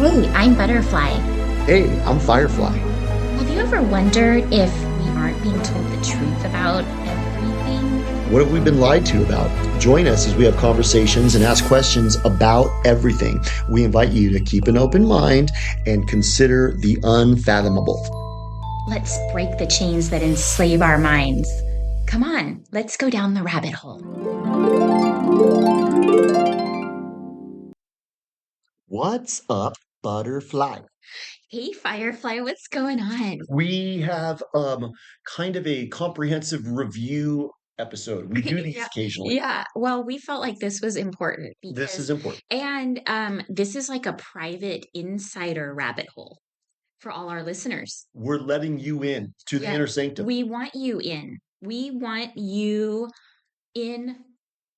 Hey, I'm Butterfly. Hey, I'm Firefly. Have you ever wondered if we aren't being told the truth about everything? What have we been lied to about? Join us as we have conversations and ask questions about everything. We invite you to keep an open mind and consider the unfathomable. Let's break the chains that enslave our minds. Come on, let's go down the rabbit hole. What's up, Butterfly? Hey, Firefly, what's going on? We have kind of a comprehensive review episode. We do these Yeah, occasionally. yeah. Well, we felt like this was important This because, is important. and this is like a private insider rabbit hole for all our listeners. We're letting you in to the Yeah, inner sanctum. we want you in. We want you in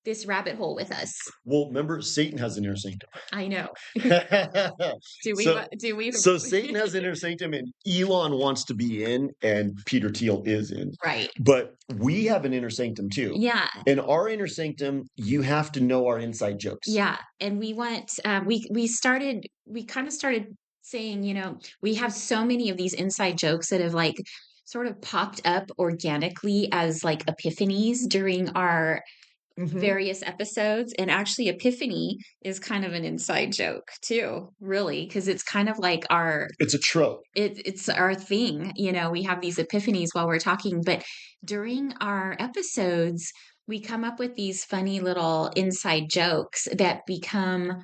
this rabbit hole with us. Well, remember, Satan has an inner sanctum. I know. Do we? So, Do we? so Satan has inner sanctum, and Elon wants to be in, and Peter Thiel is in. Right. But we have an inner sanctum too. Yeah. In our inner sanctum, you have to know our inside jokes. Yeah. And we want. We started. We kind of started saying, we have so many of these inside jokes that have like sort of popped up organically as like epiphanies during our various episodes. And actually, Epiphany is kind of an inside joke too, really, because it's kind of like It's a trope. it's our thing. We have these epiphanies while we're talking, but during our episodes, we come up with these funny little inside jokes that become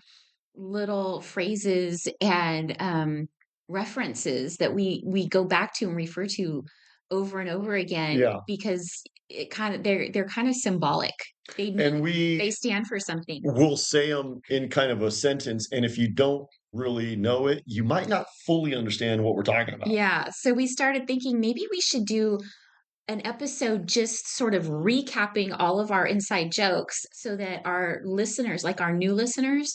little phrases and references that we go back to and refer to over and over again Yeah. because they're kind of symbolic. And They stand for something. we'll say them in kind of a sentence, and if you don't really know it, you might not fully understand what we're talking about. Yeah, so we started thinking maybe we should do an episode just sort of recapping all of our inside jokes so that our listeners, like our new listeners,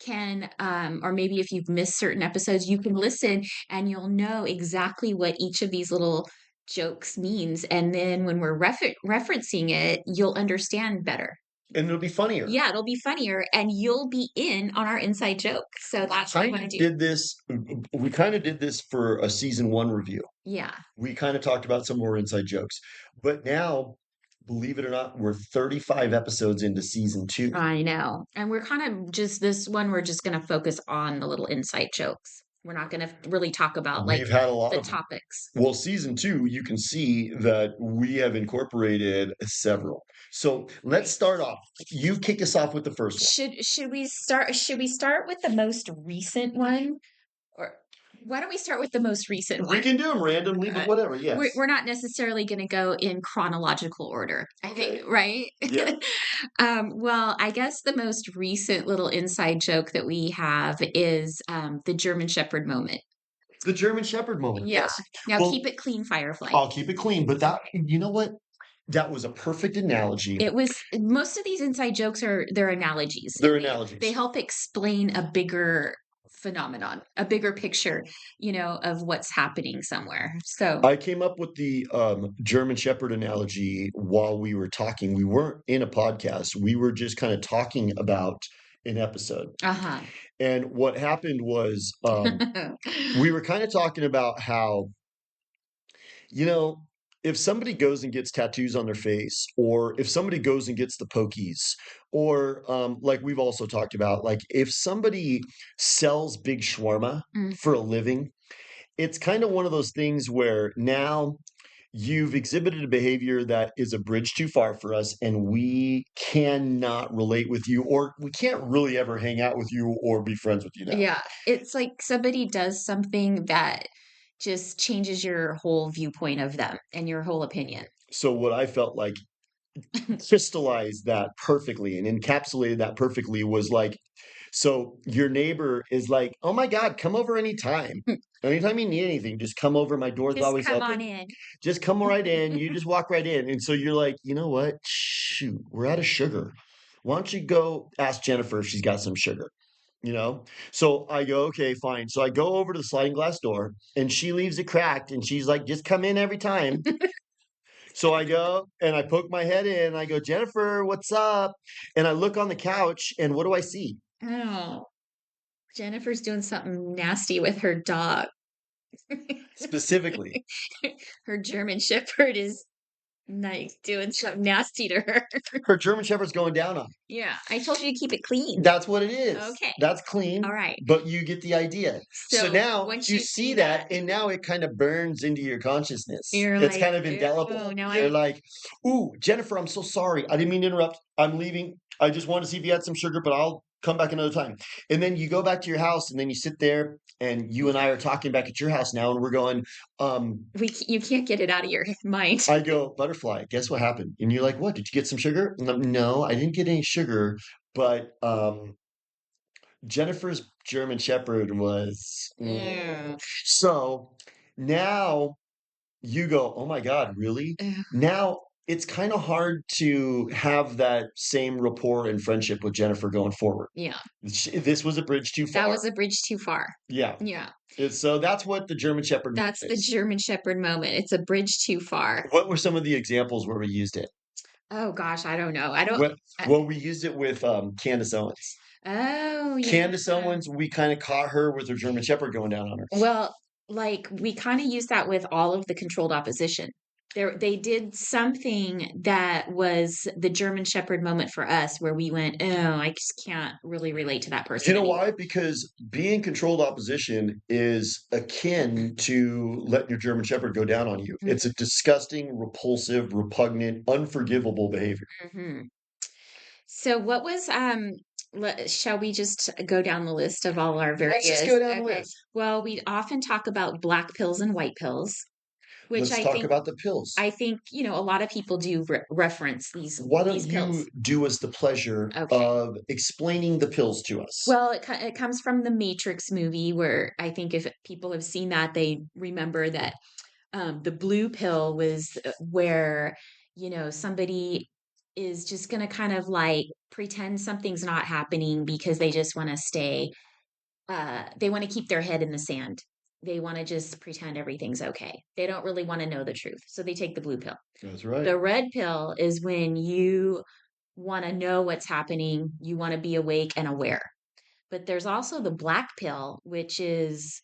can, or maybe if you've missed certain episodes, you can listen and you'll know exactly what each of these little jokes means. And then when we're referencing it, you'll understand better. And it'll be funnier. Yeah, it'll be funnier and you'll be in on our inside joke. So that's what we want to do. We kind of did this for a season 1 review. Yeah. We kind of talked about some more inside jokes. But now, believe it or not, we're 35 episodes into season 2. I know. And we're kind of just this one, we're just going to focus on the little inside jokes. We're not going to really talk about like We've had a lot the of them. topics. Well, season 2, you can see that we have incorporated several. So let's start off. You kick us off with the first one. Should we start with the most recent one? Or why don't we start with the most recent We one? can do them randomly, but whatever. Yes. We're not necessarily going to go in chronological order, I think, right? Yeah. Well, I guess the most recent little inside joke that we have is the German Shepherd moment. The German Shepherd moment. Yeah. Yes. Now Well, keep it clean, Firefly. I'll keep it clean, but you know what? That was a perfect analogy. It was most of these inside jokes they're analogies. They're analogies. They help explain a bigger phenomenon, a bigger picture, of what's happening somewhere. So I came up with the German Shepherd analogy while we were talking. We weren't in a podcast. We were just kind of talking about an episode. uh-huh. And what happened was we were kind of talking about how, if somebody goes and gets tattoos on their face, or if somebody goes and gets the pokies, or like we've also talked about, like if somebody sells big shawarma for a living, it's kind of one of those things where now you've exhibited a behavior that is a bridge too far for us, and we cannot relate with you, or we can't really ever hang out with you or be friends with you now. Yeah, it's like somebody does something that just changes your whole viewpoint of them and your whole opinion. So what I felt like crystallized that perfectly and encapsulated that perfectly was like, so your neighbor is like, oh my God, come over anytime. Anytime you need anything, just come over. My door's Just always come open. on in. Just come right in. You just walk right in. And so you're like, you know what? Shoot, we're out of sugar. Why don't you go ask Jennifer if she's got some sugar? So I go, okay, fine. So I go over to the sliding glass door, and she leaves it cracked, and she's like, just come in every time. So I go and I poke my head in, and I go, Jennifer, what's up? And I look on the couch, and what do I see? Oh, Jennifer's doing something nasty with her dog. Specifically. Her German Shepherd is nice doing something nasty to her. Her German Shepherd's going down on her. Yeah, I told you to keep it clean. That's what it is. Okay. That's All clean, right. but you get the idea. So So now once you you see see that, that, and now it kind of burns into your consciousness. you're It's like, kind of oh, indelible. now You're I, like, "Ooh, Jennifer, I'm so sorry. I didn't mean to interrupt. I'm leaving. I just wanted to see if you had some sugar, but I'll come back another time." And then you go back to your house, and then you sit there, and you and I are talking back at your house now, and we're going, you can't get it out of your mind. I go, "Butterfly, guess what happened?" And you're like, "What? Did you get some sugar?" And "No, I didn't get any sugar, but Jennifer's German Shepherd was." Mm. So now you go, "Oh my God, really?" Ugh, Now it's kind of hard to have that same rapport and friendship with Jennifer going forward. yeah, This was a bridge too that far. was a bridge too far. Yeah. Yeah, So that's what the German Shepherd that's the is. German Shepherd moment. It's a bridge too far. What were some of the examples where we used it? Oh gosh, I don't know. I don't. Well, I, well, we used it with Candace Owens. oh yeah. Candace Owens, we kind of caught her with her German Shepherd going down on her. Well, like we kind of use that with all of the controlled opposition. They did something that was the German Shepherd moment for us, where we went, "Oh, I just can't really relate to that You person know anymore." why? Because being controlled opposition is akin to letting your German Shepherd go down on you. It's a disgusting, repulsive, repugnant, unforgivable behavior. Mm-hmm. So, what was shall we just go down the list of all our Let's just various? go down the Okay. list. Well, we often talk about black pills and white pills, which Let's talk about the pills. I think, a lot of people do reference Why don't these pills. you do us the pleasure Okay. of explaining the pills to us? Well, it comes from the Matrix movie, where I think if people have seen that, they remember that the blue pill was where, somebody is just going to kind of like pretend something's not happening because they just want to they want to keep their head in the sand. They want to just pretend everything's okay. They don't really want to know the truth. So they take the blue pill. That's right. The red pill is when you want to know what's happening, you want to be awake and aware. But there's also the black pill, which is,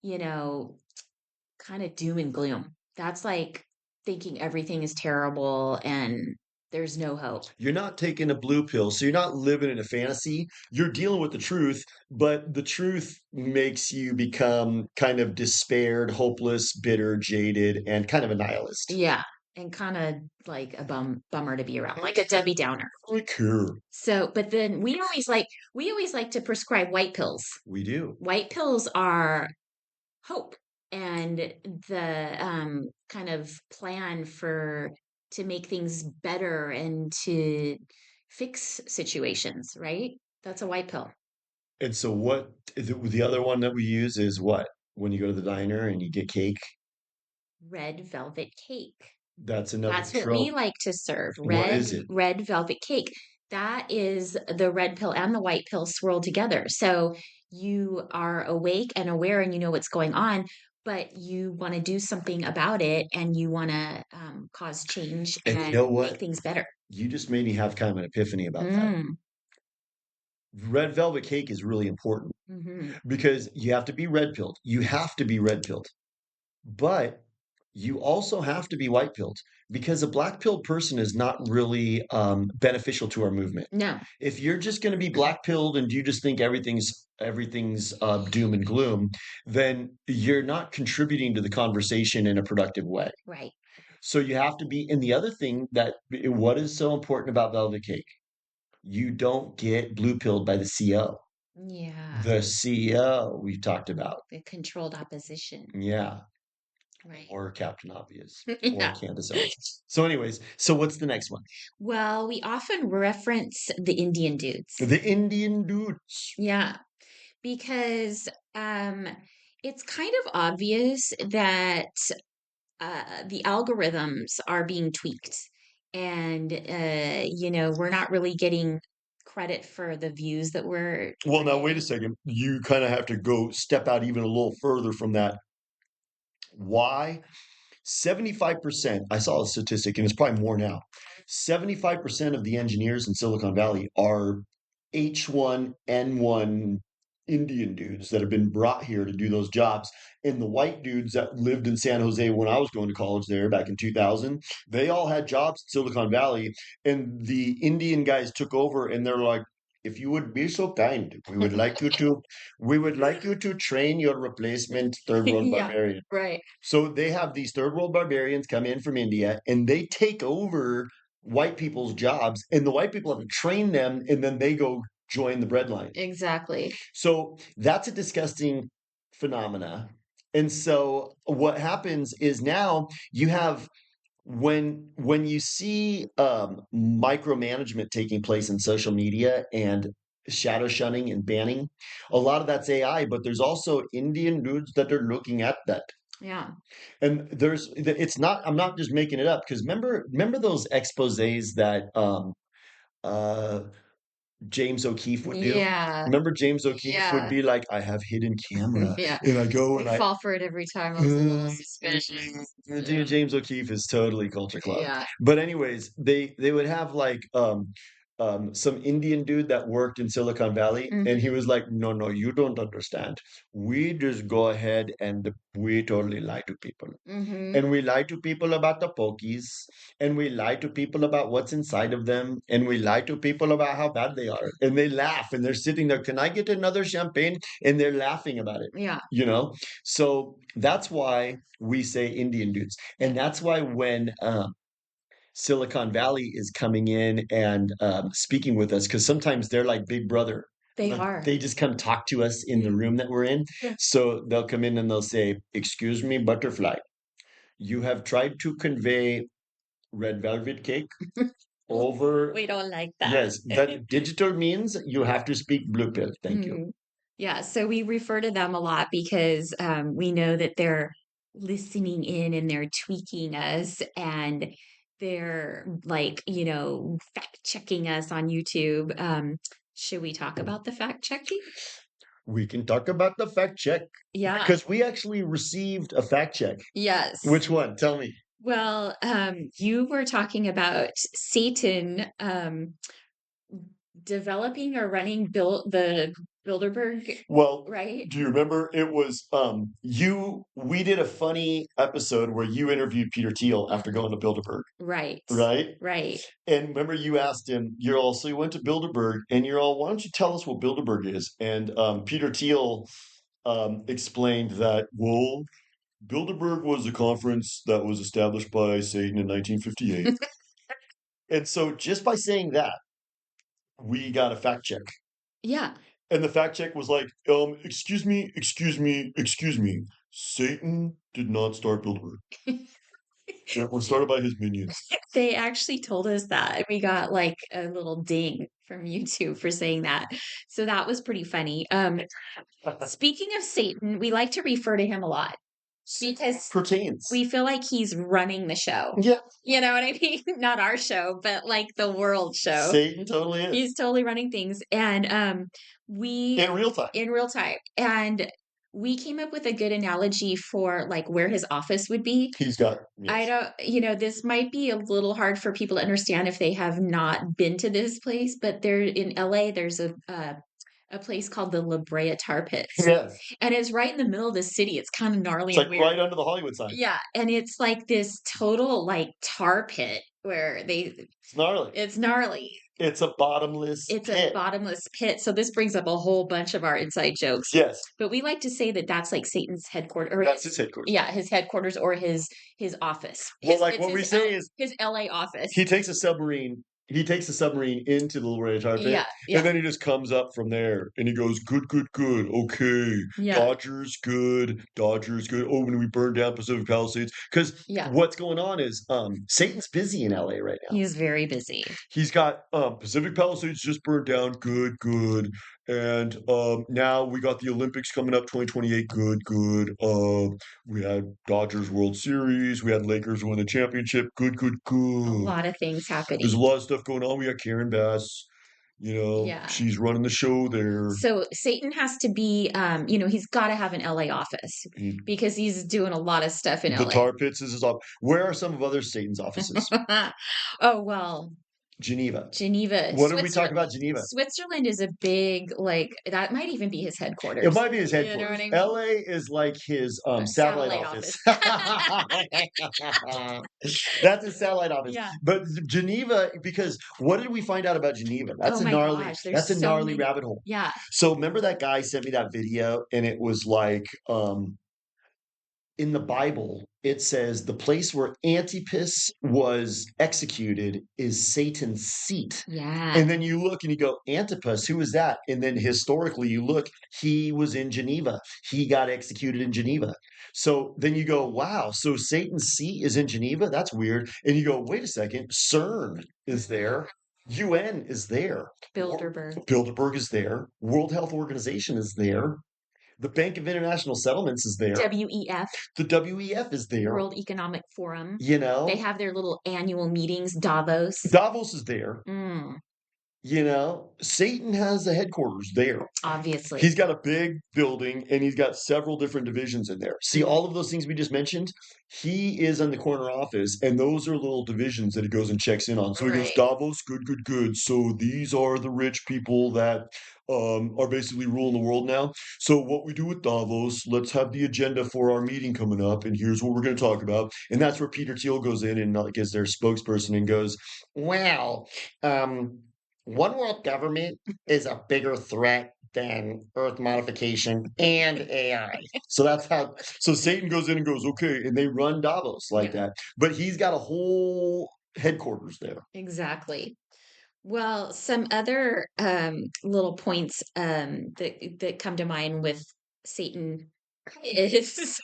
you know, kind of doom and gloom. That's like thinking everything is terrible and there's no hope. You're not taking a blue pill, so you're not living in a fantasy. You're dealing with the truth, but the truth makes you become kind of despaired, hopeless, bitter, jaded, and kind of a nihilist. Yeah. And kind of like a bummer to be around, like a Debbie Downer. I care. So, but then we always like to prescribe white pills. We do. White pills are hope and the kind of plan for to make things better and to fix situations, right? That's a white pill. And so what the other one that we use is what? When you go to the diner and you get cake, Red velvet cake. that's another That's what we trope. like to serve. What Red is it? red velvet cake. That is the red pill and the white pill swirled together. So you are awake and aware and you know what's going on, but you want to do something about it and you want to cause change And you and know make what? things better. You just made me have kind of an epiphany about that. Mm, Red velvet cake is really important hmm. because you have to be red pilled. You have to be red pilled. But you also have to be white pilled because a black pilled person is not really beneficial to our movement. No, If you're just going to be black pilled and you just think everything's doom and gloom, then you're not contributing to the conversation in a productive way. right. So you have to be. And the other thing that what is so important about velvet cake? You don't get blue pilled by the CO. Yeah. The CEO we talked about. The controlled opposition. Yeah. Right. Or Captain Obvious or Yeah. Candace Owens. So, anyways, so what's the next one? Well, we often reference the Indian dudes. The Indian dudes. Yeah, because um, it's kind of obvious that the algorithms are being tweaked, and we're not really getting credit for the views that Well, we're now wait a getting. second. You kind of have to go step out even a little further from that. Why? 75%, I saw a statistic, and it's probably more now. 75% of the engineers in Silicon Valley are H1N1 Indian dudes that have been brought here to do those jobs. And the white dudes that lived in San Jose when I was going to college there back in 2000, they all had jobs in Silicon Valley. And the Indian guys took over and they're like, if you would be so kind, we would like you to train your replacement third world Yeah, barbarian. right. So they have these third world barbarians come in from India and they take over white people's jobs, and the white people have to train them, and then they go join the breadline. Exactly. So that's a disgusting phenomena. And so what happens is now you have when you see micromanagement taking place in social media and shadow shunning and banning, a lot of that's AI, but there's also Indian dudes that are looking at that. Yeah. And it's not, I'm not just making it up, because remember those exposés that uh James O'Keefe would do. Yeah. Remember James O'Keefe would Yeah. be like, I have hidden camera, Yeah. and I go I and I fall for it every time. I was a little suspicious. Dude, James O'Keefe is totally Culture Club. Yeah. But anyways, they would have like some Indian dude that worked in Silicon Valley, and he Hmm. was like, no, no, you don't understand. We just go ahead and we totally lie to people. Hmm. And we lie to people about the pokies, and we lie to people about what's inside of them, and we lie to people about how bad they are. And they laugh and they're sitting there, can I get another champagne? And they're laughing about it, Yeah. you know? So that's why we say Indian dudes. And that's why when Silicon Valley is coming in and speaking with us, because sometimes they're like Big Brother. They Like are. they just come talk to us in the room that we're in. Yeah. So they'll come in and they'll say, excuse me, butterfly, you have tried to convey red velvet cake over. We don't like that. Yes, that digital means you have to speak blue pill. Thank you. Mhm. Yeah, so we refer to them a lot because we know that they're listening in and they're tweaking us and they're like, fact checking us on YouTube. Should we talk about the fact checking? We can talk about the fact check Yeah. because we actually received a fact check. Yes. Which one? Tell me. Well, you were talking about Satan developing or running the Bilderberg, Well, right? do you remember it was we did a funny episode where you interviewed Peter Thiel after going to Bilderberg, Right. right? Right. And remember you asked him, you're all, so you went to Bilderberg and you're all, why don't you tell us what Bilderberg is? And Peter Thiel explained that, well, Bilderberg was a conference that was established by Satan in 1958. And so just by saying that, we got a fact check. Yeah. And the fact check was like, excuse me, excuse me, excuse me. Satan did not start Bilderberg. It was started by his minions. They actually told us that. And we got like a little ding from YouTube for saying that. So that was pretty funny. Speaking of Satan, we like to refer to him a lot because Pertains. we feel like he's running the show. Yeah. You know what I mean? Not our show, but like the world show. Satan totally is. He's totally running things. And we In real time. in real time. And we came up with a good analogy for like where his office would be. He's got. I Yes. don't, this might be a little hard for people to understand if they have not been to this place, but there in LA, there's a place called the La Brea Tar Pits. Yes. And it's right in the middle of the city. It's kind of gnarly It's and like weird. right under the Hollywood sign. Yeah. And it's like this total like tar pit where It's gnarly. it's gnarly. It's a bottomless It's pit. a bottomless pit. So this brings up a whole bunch of our inside jokes. Yes. But we like to say that that's like Satan's headquarters. Or That's his headquarters. Yeah, his headquarters or his office. Well, like It's what we his say is his LA office. he takes a submarine. He takes a submarine into the Little Red Tar Pit, Yeah, yeah. and then he just comes up from there, and he goes, "Good, good, good. Okay, Yeah. Dodgers, good. Dodgers, good. Oh, when we burn down Pacific Palisades, because Yeah. what's going on is Satan's busy in LA right now. He's very busy. He's got Pacific Palisades just burned down. Good, good. And now we got the Olympics coming up, 2028. Good, good. We had Dodgers World Series. We had Lakers win the championship. Good, good, A good. lot of things happening. There's a lot of stuff going on. We got Karen Bass. Yeah. She's running the show there. So Satan has to be, he's got to have an LA office because he's doing a lot of stuff in The LA. Tar Pits is his office. Where are some of other Satan's offices? Oh, well, Geneva. Geneva, What did we talk about Geneva? Switzerland is a big, like, that might even be his It headquarters. might be his You know what headquarters. I mean? LA is like his satellite Satellite office. office. That's his satellite office. Yeah. But Geneva, because what did we find out about Geneva? Oh my gosh, That's there's a so gnarly many. rabbit hole. Yeah. So remember that guy sent me that video and it was like in the Bible, it says the place where Antipas was executed is Satan's seat. Yeah. And then you look and you go, Antipas, who is that? And then historically, you look, he was in Geneva. He got executed in Geneva. So then you go, wow, so Satan's seat is in Geneva? That's weird. And you go, wait a second, CERN is there. UN is there. Bilderberg. Bilderberg is there. World Health Organization is there. The Bank of International Settlements is there. WEF. The WEF is there. World Economic Forum. You They know, have their little annual meetings, Davos. Davos is there. Mm, You know, Satan has the headquarters there. obviously. He's got a big building and he's got several different divisions in there. See, all of those things we just mentioned, he is in the corner office, and those are little divisions that he goes and checks in on. So he goes, Right. Davos, good, good, good. So these are the rich people that are basically ruling the world now. So what we do with Davos, let's have the agenda for our meeting coming up, and here's what we're going to talk about. And that's where Peter Thiel goes in and like is their spokesperson and goes, well, one world government is a bigger threat than Earth modification and AI. So Satan goes in and goes, okay, and they run Davos like Yeah. that. But he's got a whole headquarters there. Exactly. Well, some other little points that come to mind with Satan is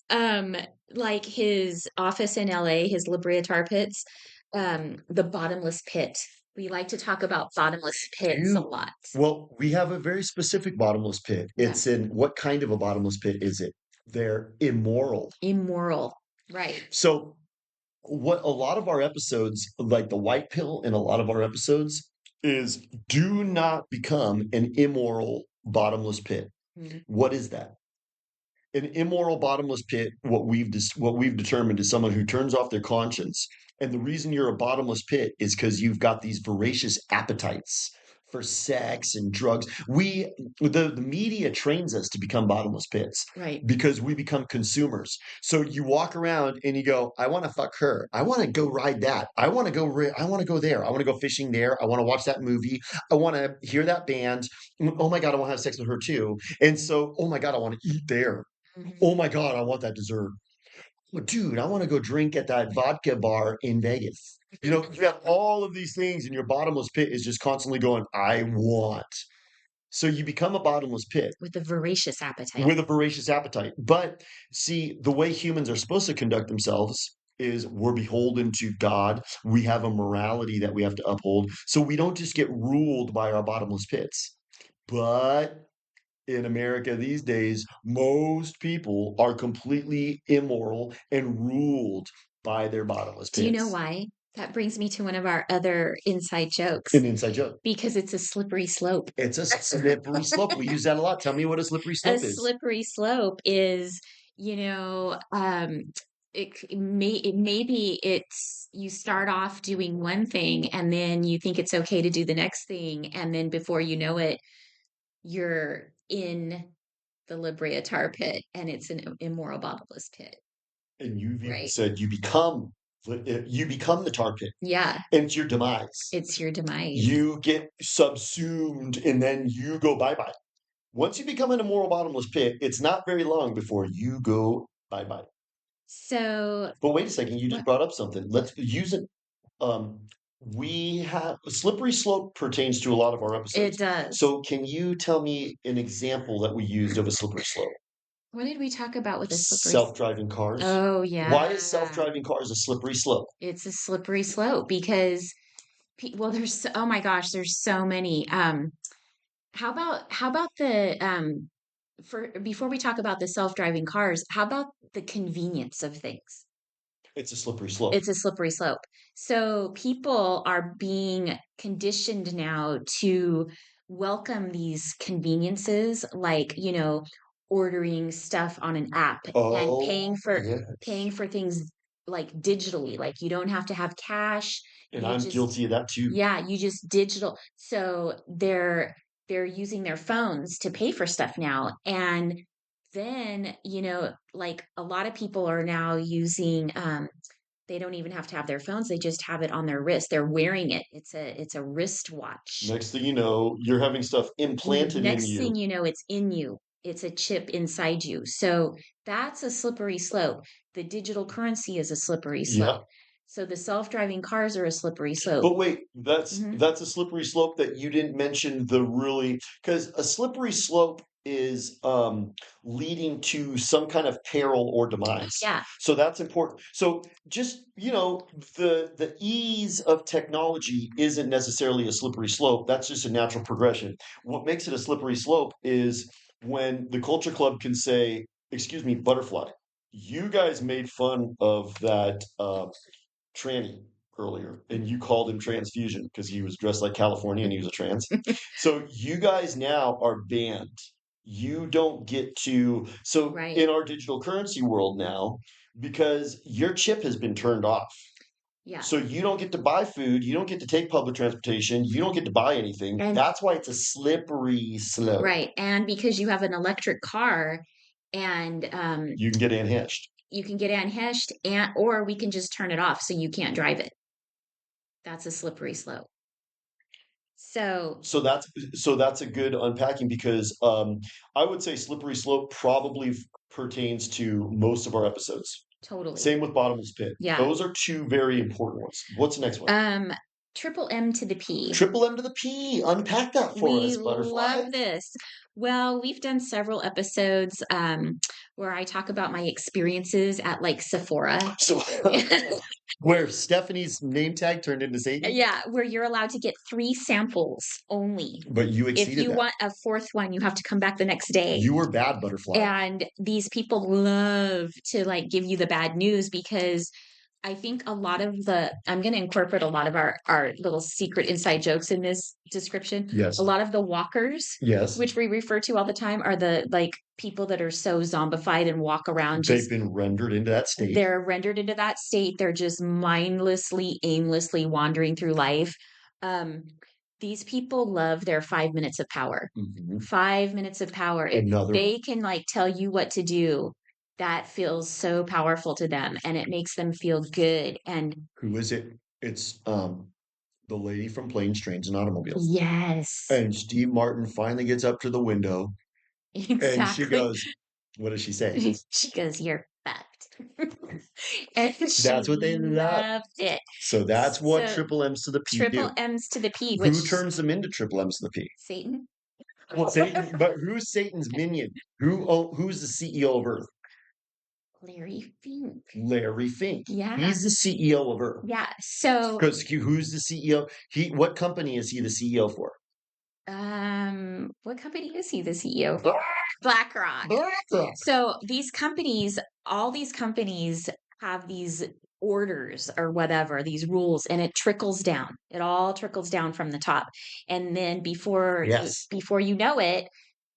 um like his office in LA, his Liberator pits, the bottomless pit. We like to talk about bottomless pits a lot. Well, we have a very specific bottomless pit. Yeah. It's in what kind of a bottomless pit is it? They're immoral. Immoral. Right. So what a lot of our episodes, like the white pill in a lot of our episodes, is do not become an immoral bottomless pit. Mhm. What is that? An immoral bottomless pit, what we've determined is someone who turns off their conscience. And the reason you're a bottomless pit is because you've got these voracious appetites for sex and drugs. The media trains us to become bottomless pits Right. because we become consumers. So you walk around and you go, I want to fuck her. I want to go ride that. I want to go there. I want to go fishing there. I want to watch that movie. I want to hear that band. Oh my God, I want to have sex with her too. And so, oh my God, I want to eat there. Mhm. Oh my God, I want that dessert. Well, dude, I want to go drink at that vodka bar in Vegas. You know, you have all of these things, and your bottomless pit is just constantly going, I want. So you become a bottomless pit With a voracious appetite. with a voracious appetite. But see, the way humans are supposed to conduct themselves is we're beholden to God. We have a morality that we have to uphold. So we don't just get ruled by our bottomless pits. But in America these days, most people are completely immoral and ruled by their bottomless Do you know pits. why? That brings me to one of our other inside jokes. An inside joke. Because it's a slippery slope. It's a slippery slope. We use that a lot. Tell me what a slippery A slope is. slippery slope is, maybe it's you start off doing one thing and then you think it's okay to do the next thing, and then before you know it, you're in the Liberator pit, and it's an immoral bottomless pit. And you've even Right. said you become the tar pit, Yeah, and it's your demise. it's your demise. You get subsumed, and then you go bye bye. Once you become an immoral bottomless pit, it's not very long before you go bye bye. So, But wait a second, you just what brought up something. Let's use it. Um, we have a slippery slope pertains to a lot of our it episodes. does. So can you tell me an example that we used of a slippery slope? What did we talk about with the slippery? Self-driving cars. Oh, Why is yeah. self-driving cars a slippery slope? It's a slippery slope because well, oh my gosh, there's so many. How about the for before we talk about the self-driving cars, how about the convenience of things? It's a slippery slope. It's a slippery slope. So people are being conditioned now to welcome these conveniences, like, ordering stuff on an app and Oh, paying yes. for things like digitally. Like you don't have to have cash. And You I'm just guilty of that too. yeah, you just digital. So they're using their phones to pay for stuff now. And then, like a lot of people are now using they don't even have to have their phones, they just have it on their wrist. They're wearing it. It's a wristwatch. Next thing you know, you're having stuff implanted in Next you. thing you know, it's in you. It's a chip inside you. So that's a slippery slope. The digital currency is a slippery Yeah. slope. So the self-driving cars are a slippery slope. But wait, that's Hmm. that's a slippery slope that you didn't mention the really because a slippery slope is leading to some kind of peril or demise. Yeah, So that's important. So just, the ease of technology isn't necessarily a slippery slope. That's just a natural progression. What makes it a slippery slope is when the culture club can say, excuse me, butterfly, you guys made fun of that tranny earlier, and you called him transfusion because he was dressed like California and he was a trans. So you guys now are banned. You don't get to. So right. in our digital currency world now, because your chip has been turned off. Yeah. So you don't get to buy food, you don't get to take public transportation, you don't get to buy anything. And That's why it's a slippery slope. right. And because you have an electric car and You can get unhitched. you can get unhitched and or we can just turn it off so you can't drive it. That's a slippery slope. So So that's a good unpacking because I would say slippery slope probably pertains to most of our episodes. totally. Same with bottomless pit. Yeah. Those are two very important ones. What's the next one? Um, triple M to the P. Triple M to the P. Unpack that for We us, butterfly. love this. Well, we've done several episodes where I talk about my experiences at like Sephora. So where Stephanie's name tag turned into Satan, Yeah, where you're allowed to get 3 samples only. but you If exceeded you that. want a fourth one, you have to come back the next day. You were bad, butterfly. And these people love to like give you the bad news because I think a lot of I'm going to incorporate a lot of our little secret inside jokes in this description. Yes. A lot of the walkers, Yes. which we refer to all the time, are the like people that are so zombified and walk around They've just been rendered into that state. they're rendered into that state. They're just mindlessly, aimlessly wandering through life. Um, these people love their 5 minutes of power. Mhm. 5 minutes of power. If Another they can like tell you what to do, that feels so powerful to them and it makes them feel good. And Who is it? It's the lady from Planes, Trains, and Automobiles. yes, And Steve Martin finally gets up to the window and she exactly. goes, what does she say? She goes, "You're fucked." And That's she what they love. loved it. So that's what So triple M's to the P triple do. M's to the P, which Who turns them into triple M's to the P? Satan. Well, Satan, but who's Satan's minion? Who's the CEO of Earth? Larry Fink. Larry Fink. Yeah. He's the CEO of Earth. Yeah. So Because who's the CEO? What company is he the CEO for? what company is he the CEO for? BlackRock. BlackRock. So these companies, all these companies have these orders or whatever, these rules, and it trickles down. It all trickles down from the top. And then Yes. before you know it,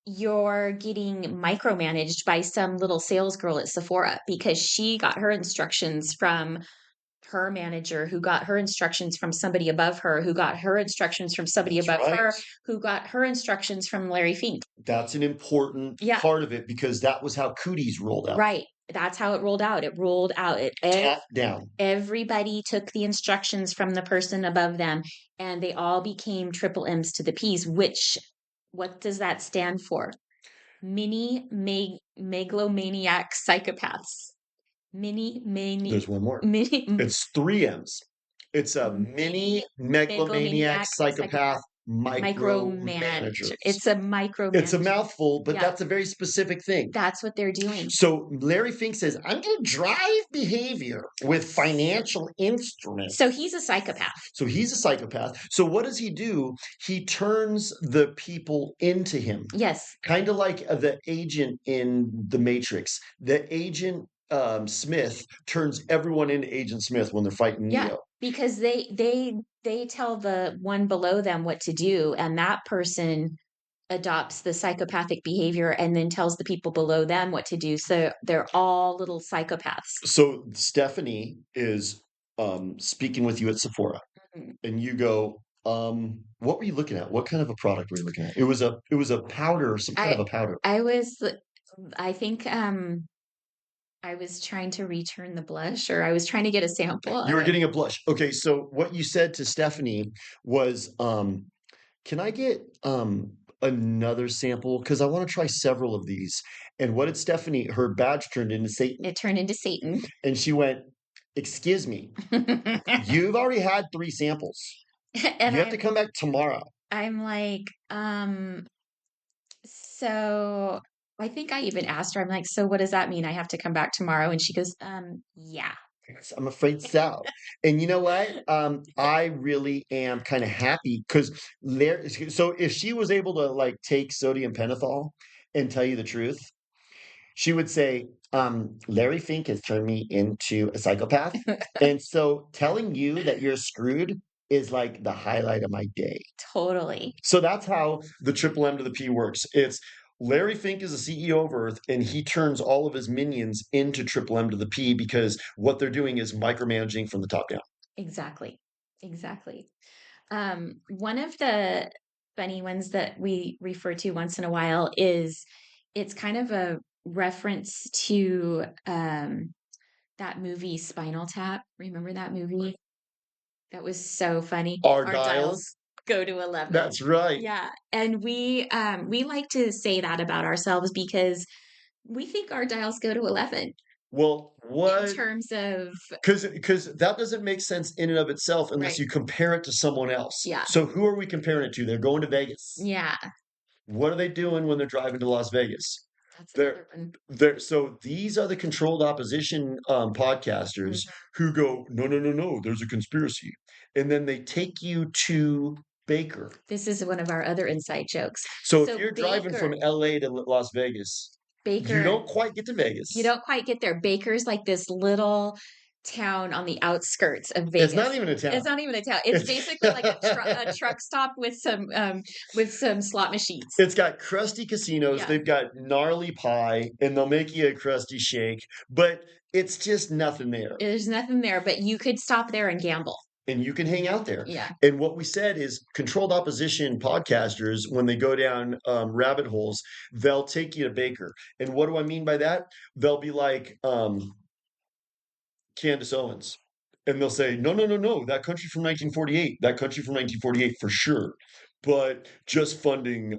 you're getting micromanaged by some little sales girl at Sephora because she got her instructions from her manager, who got her instructions from somebody above her, who got her instructions from somebody That's above right. her, who got her instructions from Larry Fink. That's an important Yeah. part of it because that was how cooties rolled out. Right. That's how it rolled out. It rolled out. Tap down. Everybody took the instructions from the person above them and they all became triple M's to the P's, which, what does that stand for? Megalomaniac psychopaths. There's one more. Mini, It's 3 M's. It's a mini megalomaniac psychopath micromanager. It's a micromanager. It's a mouthful, but Yeah. that's a very specific thing. That's what they're doing. So Larry Fink says, I'm going to drive behavior with financial instruments. So he's a psychopath. So he's a psychopath. So what does he do? He turns the people into him. Yes. Kind of like the agent in The Matrix. The agent Smith turns everyone into Agent Smith when they're fighting Neo. Because they tell the one below them what to do, and that person adopts the psychopathic behavior and then tells the people below them what to do. So they're all little psychopaths. So Stephanie is speaking with you at Sephora, Mhm. and you go, what were you looking at? What kind of a product were you looking at? It was a powder, some kind of I a powder. I was I think I was trying to return the blush, or I was trying to get a sample. You were getting a blush. Okay, so what you said to Stephanie was, can I get another sample? Because I want to try several of these. And what did Stephanie, her badge turned into Satan, It turned into Satan. and she went, excuse me, you've already had 3 samples. And You have to come back tomorrow. I'm like, so I think I even asked her, I'm like, so what does that mean? I have to come back tomorrow? And she goes, yeah. Yes, I'm afraid so. And you know what? I really am kind of happy because there. So if she was able to like take sodium pentothal and tell you the truth, she would say, Larry Fink has turned me into a psychopath. And so telling you that you're screwed is like the highlight of my day. Totally. So that's how the triple M to the P works. It's Larry Fink is the CEO of Earth, and he turns all of his minions into triple M to the P because what they're doing is micromanaging from the top down. Exactly. Exactly. One of the funny ones that we refer to once in a while is it's kind of a reference to that movie Spinal Tap. Remember that movie? That was so funny. Our Our dials, dials go to 11. that's right. Yeah. And we like to say that about ourselves because we think our dials go to 11 Well, in what? terms of Because that doesn't make sense in and of itself unless right. you compare it to someone else. Yeah. So who are we comparing it to? They're going to Vegas. Yeah. What are they doing when they're driving to Las Vegas? That's They're another one. so these are the controlled opposition podcasters Mhm. who go, no, no, no, no, there's a conspiracy. And then they take you to Baker. This is one of our other inside jokes. So if So you're driving from LA to Las Vegas, you Baker, don't quite get to you Vegas. don't quite get there. Baker's like this little town on the outskirts of It's Vegas. not even a It's town. not even a town. It's It's basically like a truck stop with some slot machines. it's got crusty casinos, Yeah. they've got gnarly pie, and they'll make you a crusty shake, but it's just nothing there. There's nothing there, but you could stop there and gamble. And you can hang out there. Yeah. And what we said is controlled opposition podcasters, when they go down rabbit holes, they'll take you to Baker. And what do I mean by that? They'll be like Candace Owens. And they'll say, no, no, no, no, that country from 1948, that country from 1948 for sure. But just funding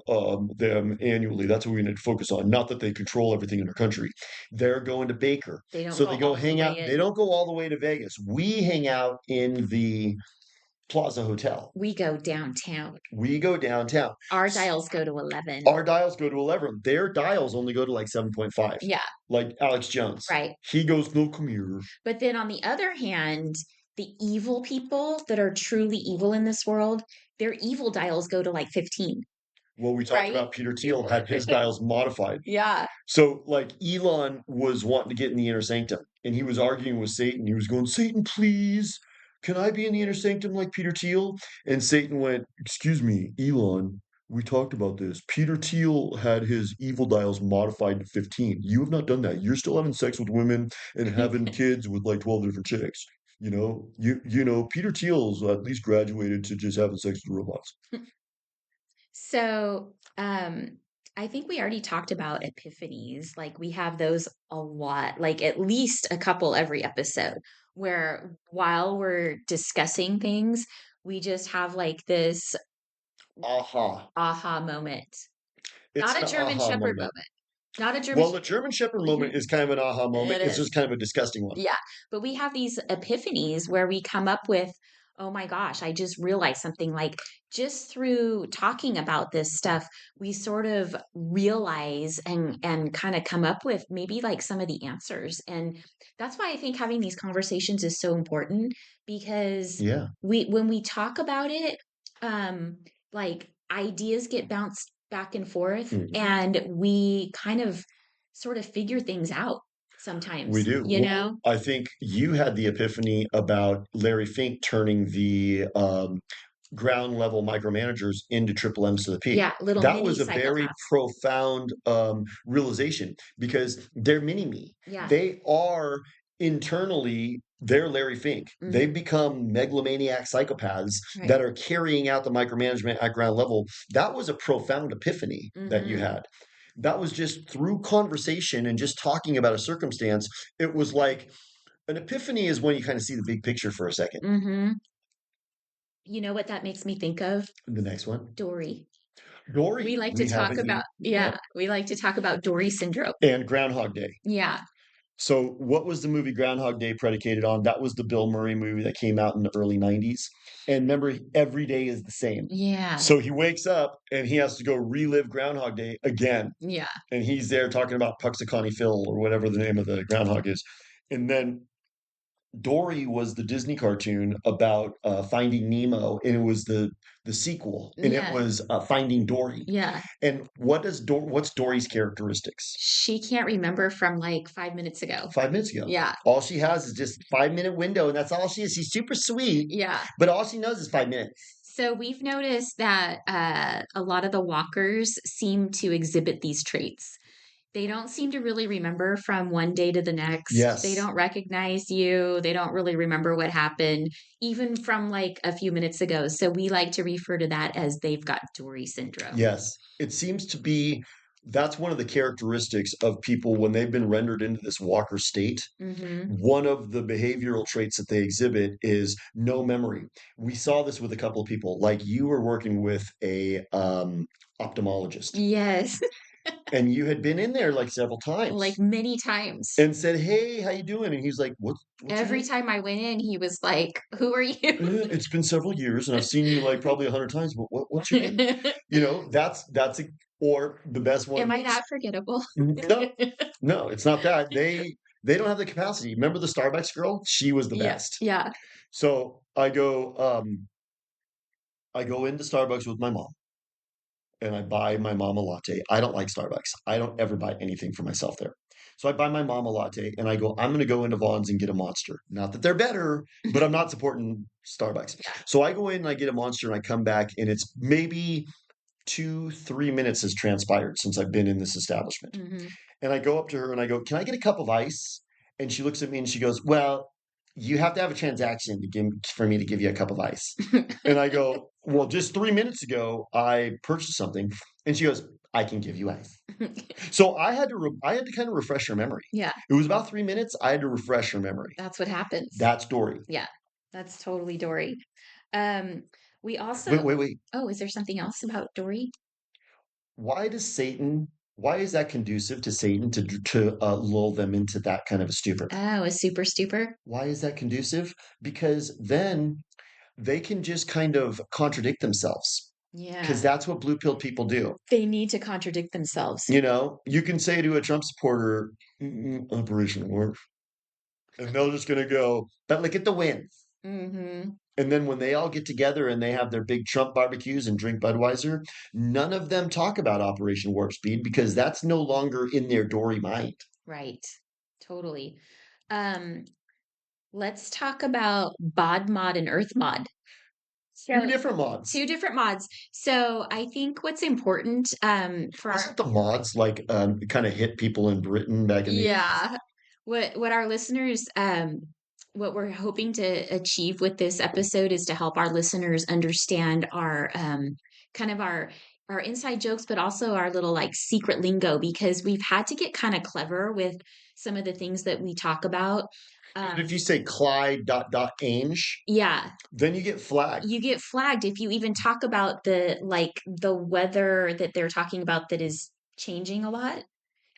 them annually, that's what we need to focus on. Not that they control everything in our country. They're going to Baker. They don't So go they go all the hang way out. They in. don't go all the way to Vegas. We hang out in the Plaza Hotel. We go downtown. We go downtown. Our dials go to 11. Our dials go to 11. Their dials only go to like 7.5. Yeah, Like Alex Jones. right. He goes, no, come here. But then on the other hand, the evil people that are truly evil in this world, their evil dials go to like 15. Well, we talked Right? about Peter Thiel had his dials modified. Yeah. So, like, Elon was wanting to get in the inner sanctum, and he was arguing with Satan. He was going, Satan, please, can I be in the inner sanctum like Peter Thiel? And Satan went, excuse me, Elon, we talked about this. Peter Thiel had his evil dials modified to 15. You have not done that. You're still having sex with women and having kids with like 12 different chicks. You know, Peter Thiel's at least graduated to just having sex with robots. So, I think we already talked about epiphanies. Like we have those a lot, like at least a couple every episode, where while we're discussing things, we just have like this Aha. aha moment. It's Not an a German aha Shepherd moment. moment. Not a German Well, the German Shepherd moment is kind of an aha moment. It It's is. just kind of a disgusting one. Yeah. But we have these epiphanies where we come up with, oh my gosh, I just realized something like just through talking about this stuff, we sort of realize and kind of come up with maybe like some of the answers. And that's why I think having these conversations is so important because Yeah. we when we talk about it, like ideas get bounced back and forth Mhm. and we kind of sort of figure things out We sometimes, do. you Well, know? I think you had the epiphany about Larry Fink turning the ground level micromanagers into triple M's to the P. Yeah, little That mini was a very psychopaths. profound realization because they're mini me. Yeah. They are internally, they're Larry Fink. Mhm. They've become megalomaniac psychopaths Right. that are carrying out the micromanagement at ground level. That was a profound epiphany that you Mhm. had. That was just through conversation and just talking about a circumstance. It was like an epiphany is when you kind of see the big picture for a second. Mhm. You know what that makes me think of? The next one, Dory. We Dory. like to We talk haven't about, used yeah, yet. we like to talk about Dory syndrome. And Groundhog Day. Yeah. So, what was the movie Groundhog Day predicated on? That was the Bill Murray movie that came out in the early 90s. And remember, every day is the same. Yeah. So he wakes up and he has to go relive Groundhog Day again. Yeah. And he's there talking about Puxaconnie Phil or whatever the name of the groundhog is. And then Dory was the Disney cartoon about Finding Nemo, and it was the sequel, and it Yeah. was Finding Dory. Yeah. And what's Dory's characteristics? She can't remember from like 5 minutes ago. 5 minutes ago, Yeah. all she has is just 5 minute window, and that's all she is. She's super sweet, Yeah. but all she knows is 5 minutes. So we've noticed that a lot of the walkers seem to exhibit these traits. They don't seem to really remember from one day to the next. They Yes, don't recognize you. They don't really remember what happened, even from like a few minutes ago. So we like to refer to that as they've got Dory syndrome. yes. It seems to be that's one of the characteristics of people when they've been rendered into this walker state. Mm-hmm. One of the behavioral traits that they exhibit is no memory. We saw this with a couple of people. Like you were working with a ophthalmologist, Yes, and you had been in there like several like times many times. and said, "Hey, how you doing?" And he's like, What's your Every name?" time I went in, he was like, "Who are you?" It's been several years, and I've seen you like probably 100 times. But what's your name? That's a, or the best Am one. I that forgettable? No, no, it's not that. They don't have the capacity. Remember the Starbucks girl? She was the Yeah, best. yeah. So I go into Starbucks with my mom and I buy my mom a latte. I don't like Starbucks. I don't ever buy anything for myself there. So I buy my mom a latte and I go, I'm going to go into Vaughn's and get a Monster. Not that they're better, but I'm not supporting Starbucks. Yeah. So I go in and I get a Monster and I come back and it's maybe 2, 3 minutes has transpired since I've been in this establishment. Mhm. And I go up to her and I go, "Can I get a cup of ice?" And she looks at me and she goes, "Well, you have to have a transaction to give for me to give you a cup of ice." And I go, "Well, just 3 minutes ago, I purchased something." And she goes, "I can give you ice." So I had to kind of refresh her memory. Yeah, It was about 3 minutes. I had to refresh her memory. that's what happens. That's Dory. Yeah, that's totally Dory. Um, we Wait, also wait, wait. Oh, is there something else about Dory? Why does Satan? Why is that conducive to Satan to lull them into that kind of a stupor? Oh, a super stupor? Why is that conducive? Because then they can just kind of contradict themselves because Yeah. that's what blue pill people do. They need to contradict themselves. You can say to a Trump supporter, Operation Warp, and they're just going to go, but look at the wins. Mhm. And then when they all get together and they have their big Trump barbecues and drink Budweiser, none of them talk about Operation Warp Speed because that's no longer in their Dory mind. Right. Totally. Um, let's talk about bod mod and earth mod. Two So, different mods. two different mods. So, I think what's important for our Wasn't the mods like kind of hit people in Britain back in the 80s? yeah, what our listeners what we're hoping to achieve with this episode is to help our listeners understand our kind of our inside jokes, but also our little like secret lingo because we've had to get kind of clever with some of the things that we talk about. Dude, if Um, you say Clyde dot Ainge, yeah, then you get flagged. you get flagged if you even talk about the like the weather that they're talking about that is changing a lot.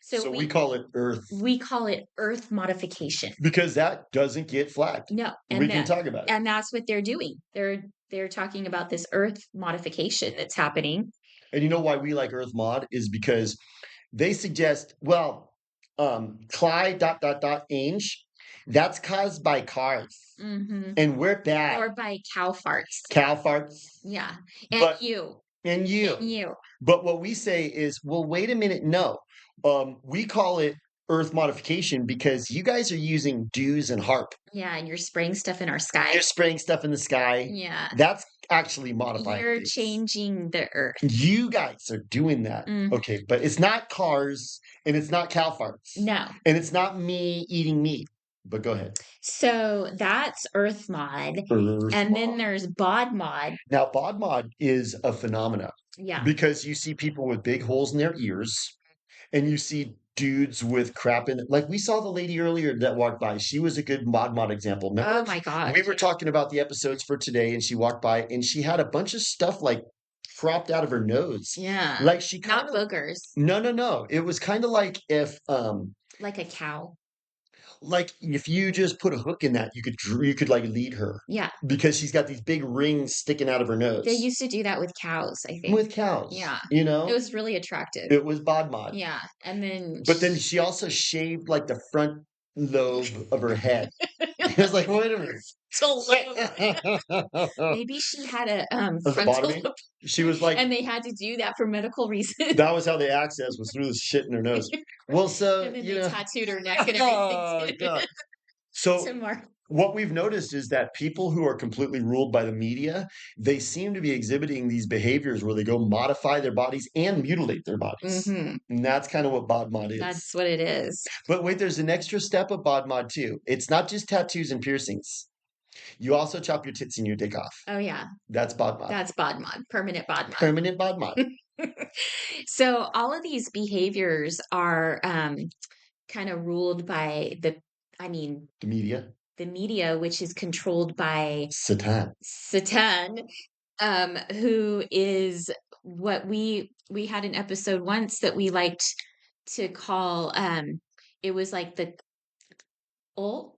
So So we call it Earth we call it earth modification. because that doesn't get flagged. No, We can talk about it. and that's what they're doing. They're talking about this earth modification that's happening. And you know why we like Earth Mod is because they suggest, well, Clyde dot Ainge, that's caused by cars. Mhm. And we're bad. Or by cow farts. Cow farts. Yeah. And But you. and And you. you. But what we say is, well, wait a minute, no. We call it Earth modification because you guys are using dews and harp. Yeah, and you're spraying stuff in our You're sky. spraying stuff in the sky. Yeah. That's actually modifying You're things. changing the earth. You guys are doing that. Mm, Okay, but it's not cars and it's not cow farts no. and it's not me eating meat. But go ahead. So that's Earth mod. Earth And then mod. there's Bod mod. Now, bod mod is a phenomena Yeah. because you see people with big holes in their ears and you see dudes with crap in it. Like we saw the lady earlier that walked by. She was a good mod example. Oh Remember? my gosh. We were talking about the episodes for today and she walked by and she had a bunch of stuff like cropped out of her nose. Yeah. Like she kind Not of boogers. no. It was kind of like if Like a cow. like if you just put a hook in that, you could like lead her Yeah. because she's got these big rings sticking out of her They nose used to do that with cows, I think. with cows, Yeah. you It know? was really attractive. It was bod mod. Yeah. And then But then she also shaved like the front lobe of her head. I was like, wait a minute. maybe she had a frontal Lobotomy. lobe She was like, and they had to do that for medical reasons. that was how the access was through the shit in her nose. Well, so And then you they know, tattooed her neck and oh everything god. too. So To mark. what we've noticed is that people who are completely ruled by the media, they seem to be exhibiting these behaviors where they go modify their bodies and mutilate their bodies. Hmm. And that's kind of what bod mod is. That's what it is. But wait, there's an extra step of bod mod too. It's not just tattoos and piercings. You also chop your tits and your dick off. Oh yeah. That's bod mod. That's bod mod. Permanent bod mod. Permanent bod mod. So all of these behaviors are kind of ruled by I mean, The media. the media, which is controlled by Satan. Satan, who is what we had an episode once that we liked to call it was like the ult,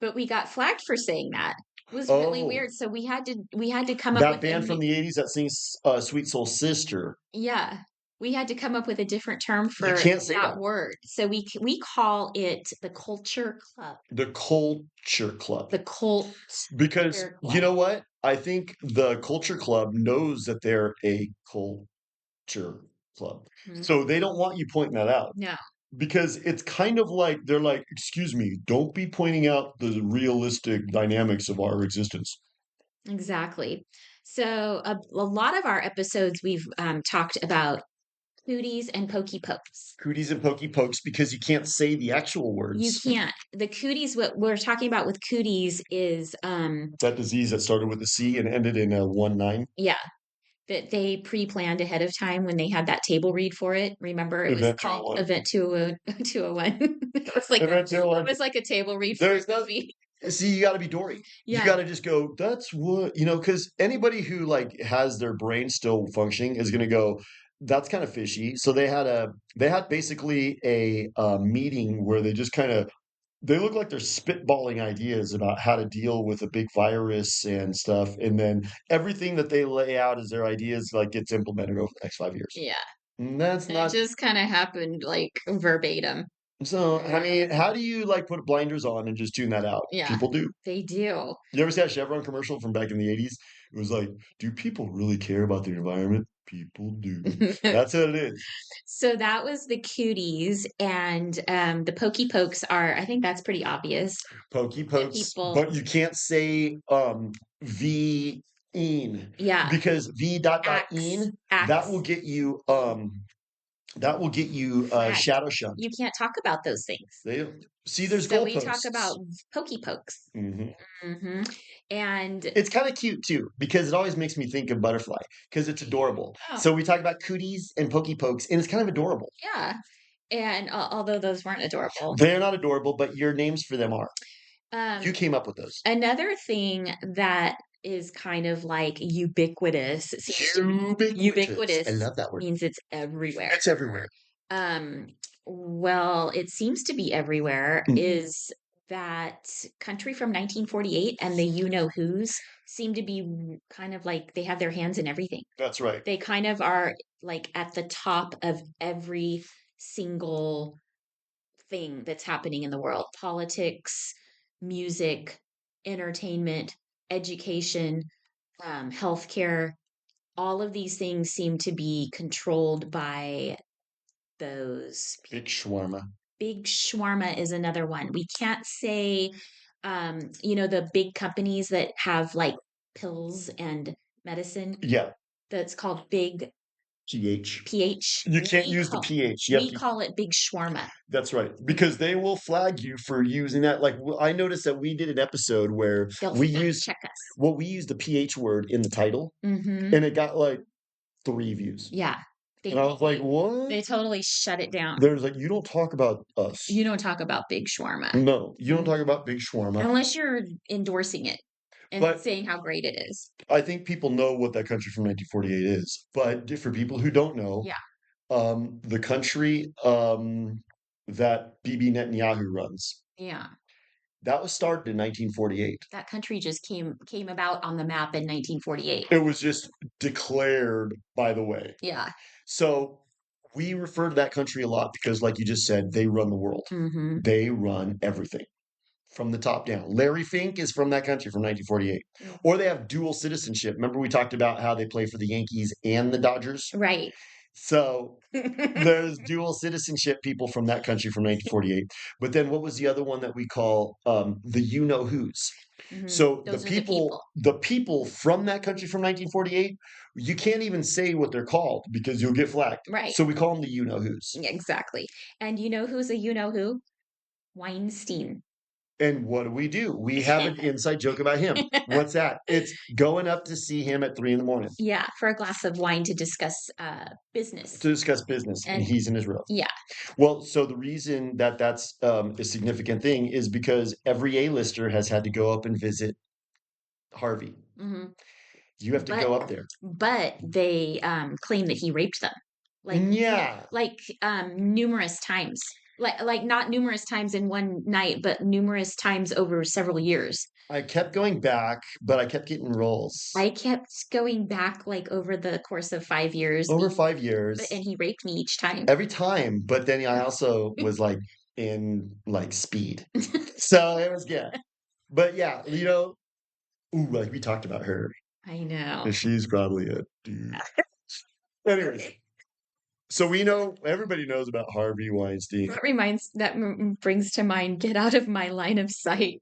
but we got flagged for saying that. It was really Oh, weird. So we had to come up that with band from the 80s that sings Sweet Soul Sister. yeah. We had to come up with a different term You for can't say that that. word. So we call it the culture club. The Culture Club. The cult Because Culture you club. know what? I think the Culture Club knows that they're a culture club. Mhm. So they don't want you pointing that out No, because it's kind of like they're like, excuse me, don't be pointing out the realistic dynamics of our existence. exactly. So a lot of our episodes we've talked about cooties and pokey pokes. Cooties and pokey pokes because you can't say the actual You words. can't. The cooties, what we're talking about with cooties is That disease that started with a C and ended in a 1-9. yeah, that they pre-planned ahead of time when they had that table read for it. Remember, it was Event called 201. Event 201. It was like Event it 201. was like a table read for There's a no movie. See, you gotta be Dory. You Yeah, gotta just go, "That's what" because anybody who, like, has their brain still functioning is gonna go, "That's kinda fishy." So they had basically a meeting where they just kinda they look like they're spitballing ideas about how to deal with a big virus and stuff, and then everything that they lay out as their ideas, like, gets implemented over the next 5 years. yeah. And that's It not just kind of happened like verbatim. so, I Mm, mean, how do you, like, put blinders on and just tune that out? yeah, People do. they do. You ever see that Chevron commercial from back in the 80s? It was like, "Do people really care about the environment?" People do. That's what it is. So that was the cuties, and the pokey pokes are. I think that's pretty obvious Pokey that pokes, people. but you can't say, V "een" Yeah, because V dot dot axe, "een," axe. that will get you, Flagged. shadow shunned. You can't talk about those things. They see, there's So we talk about goalposts. pokey pokes. Mhm. Hmm. And It's kinda cute too, because it always makes me think of butterfly because it's adorable. oh, So we talk about cooties and pokey pokes, and it's kind of adorable. yeah, and although those weren't adorable. They're not adorable, but your names for them are. You Um, came up with those. Another thing that is kind of like ubiquitous, it seems to be Ubiquitous. I ubiquitous love that word. means it's everywhere. It's everywhere. Um, well, it seems to be everywhere Mhm. is that country from 1948 and the you know who's seem to be kind of like they have their hands in everything. That's right. They kind of are like at the top of every single thing that's happening in the world: politics, music, entertainment, education, healthcare. All of these things seem to be controlled by those. Big shawarma. Big shawarma is another one. We can't say, the big companies that have like pills and medicine Yeah, that's called big pH. pH. You can't use the pH. You have We to. call it big shawarma. That's right, because they will flag you for using that. Like I noticed that we did an episode where They'll we fact used check us. well, we used the pH word in the title, Mm-hmm. and it got like 3 views, Yeah. and I was like, "What?" They totally shut it down. There's like, "You don't talk about You us." don't talk about big shawarma. No, you don't Mm. talk about big shawarma. Unless you're endorsing it and But saying how great it is. I think people know what that country from 1948 is. But for people who don't know, Yeah. the country that Bibi Netanyahu runs, Yeah. that was started in 1948. That country just came about on the map in 1948. It was just declared, by the way. Yeah. So we refer to that country a lot because, like you just said, they run the world. Mm-hmm. They run everything from the top down. Larry Fink is from that country from 1948. Mm. Or they have dual citizenship. Remember we talked about how they play for the Yankees and the Dodgers? Right. So there's dual citizenship people from that country from 1948. But then what was the other one that we call the you know who's? Mm-hmm. So Those are the people. the people from that country from 1948, you can't even say what they're called because you'll get flagged. Right. So we call them the you know who's. Exactly. And you know who's a you know who? Weinstein. And what do? We have an inside joke about him. What's that? It's going up to see him at 3 in the morning Yeah, for a glass of wine to discuss business. to discuss business, and And he's in Israel. yeah. Well, so the reason that that's a significant thing is because every A-lister has had to go up and visit Harvey. Hmm. You have to But go up there. they claim that he raped them. Like Yeah. numerous times. Like not numerous times in one night, but numerous times over several years. I kept going back, but I kept getting rolls. I kept going back like over the course of 5 years. Over 5 years. And he raped me each time. Every time. But then I also was like in like speed. So it was good. But yeah, ooh, like we talked about her. I know. And she's probably a dude. Anyways, so we know everybody knows about Harvey Weinstein. Brings to mind, get out of my line of sight.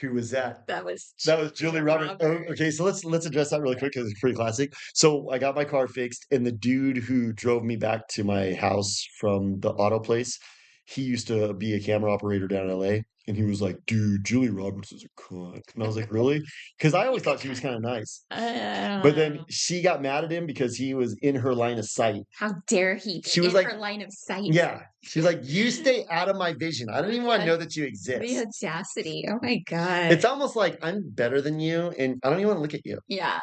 Who was that? That was That was Julie Roberts. Oh, okay, so let's address that really quick because it's pretty classic. So I got my car fixed, and the dude who drove me back to my house from the auto place, he used to be a camera operator down in LA, and he was like, "Dude, Julie Roberts is a cunt," and I was like, "Really?" Because I always thought she was kind of nice, but then she got mad at him because he was in her line of sight. How dare he? She was in like, her line of sight. Yeah, she was like, "You stay out of my vision. I don't even want to know that you The exist." audacity. Oh my God. It's almost like I'm better than you, and I don't even want to look at you. Yeah.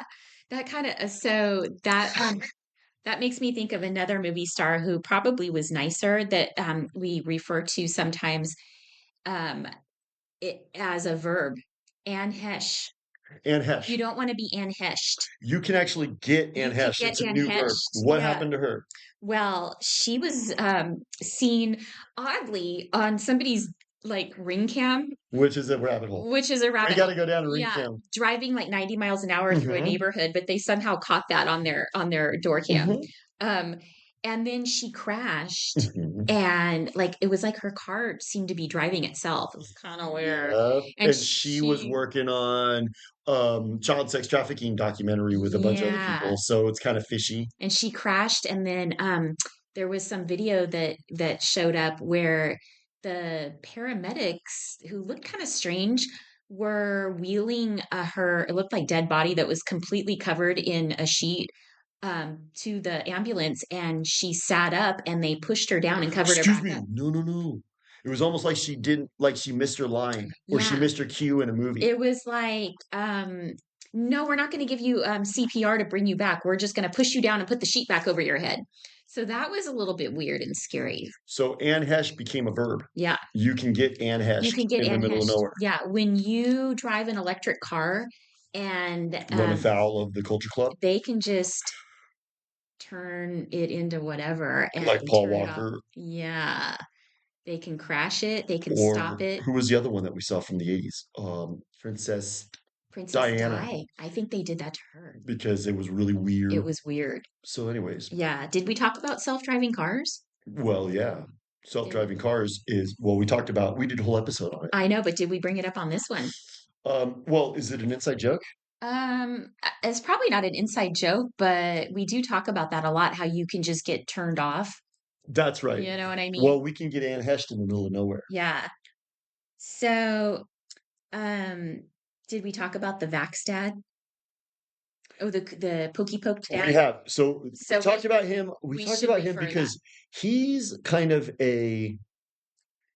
That kind of so that makes me think of another movie star who probably was nicer that we refer to sometimes um as a verb. Anne Hesh. Anne You Hesh. don't want to be Anne Heshed. You can actually get You Anne can Hesh. get It's a Anne new verb. Heshed. What Yeah. happened to her? Well, she was seen oddly on somebody's like ring cam, Which is a rabbit hole. which is a We rabbit got hole. to go down a ring Yeah, cam. driving like 90 miles an hour through a neighborhood, but they somehow caught that on their door cam. Um, and then she crashed, and like it was like her car seemed to be driving itself. It was kind of weird. Yep. And And she was working on child sex trafficking documentary with a bunch of other yeah, people, so it's kind of fishy. and she crashed, and then there was some video that showed up where the paramedics who looked kind of strange were wheeling her, it looked like dead body that was completely covered in a sheet to the ambulance, and she sat up and they pushed her down and covered her Excuse back me. up. No, no, no. It was almost like she missed her line or she Yeah, missed her cue in a movie. it was like no, we're not going to give you CPR to bring you back. We're just going to push you down and put the sheet back over your head. So that was a little bit weird and scary. So Anne Hesh became a verb. Yeah. You can get Anne Hesh You can get in the middle of anhashed. nowhere. Yeah. When you drive an electric car and Run afoul of the culture club. they can just turn it into whatever and Like Paul turn it off. Walker. Yeah. They can crash it. They can Or stop it. who was the other one that we saw from the 80s? Princess Diana. Di. I think they did that to her. Because it was really weird. It was weird. So anyways. Yeah. Did we talk about self-driving cars? Well, yeah. Did we? Self-driving cars is well, we did a whole episode on it. I know, but did we bring it up on this one? Well, is it an inside joke? It's probably not an inside joke, but we do talk about that a lot, how you can just get turned off. That's right. You know what I mean? Well, we can get Anne Hecht in the middle of nowhere. Yeah. So, um, did we talk about the Vax dad? Oh, the Pokey Poked We dad? have. So we So talked about him. We we talked should about him refer that. because he's kind of a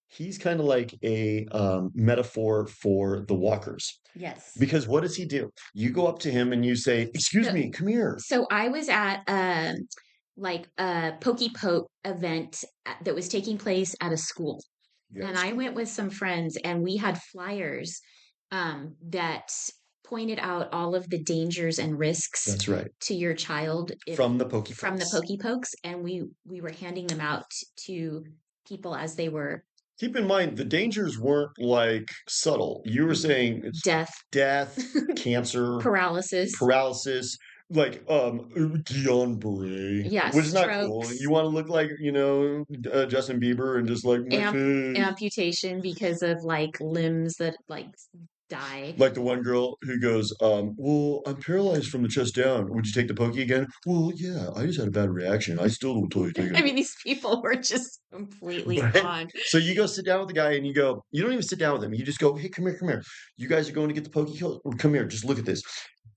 he's kind of like a metaphor for the walkers. Yes. Because what does he do? You go up to him and you say, "Excuse So me, come here." so I was at like a Pokey Poke event that was taking place at a school. Yeah, And I went with some friends and we had flyers that pointed out all of the dangers and risks that's right. to your child if From the Pokey from the Pokes. Pokey Pokes, and we were handing them out to people as they were Keep in mind, the dangers weren't like subtle. You were saying it's death, death, cancer, paralysis, paralysis, like Guillain-Barré, yeah, which is not cool. strokes, You want to look like, Justin Bieber and just like my face. amputation because of like limbs that like die. Like the one girl who goes, well, I'm paralyzed from the chest down. Would you take the pokey again? Well, yeah, I just had a bad reaction. I still will totally take I it. mean, these people were just completely But gone. so you go sit down with the guy and you go, you don't even sit down with him. You just go, hey, come here, come here. You guys are going to get the pokey kill. Come here, just look at this.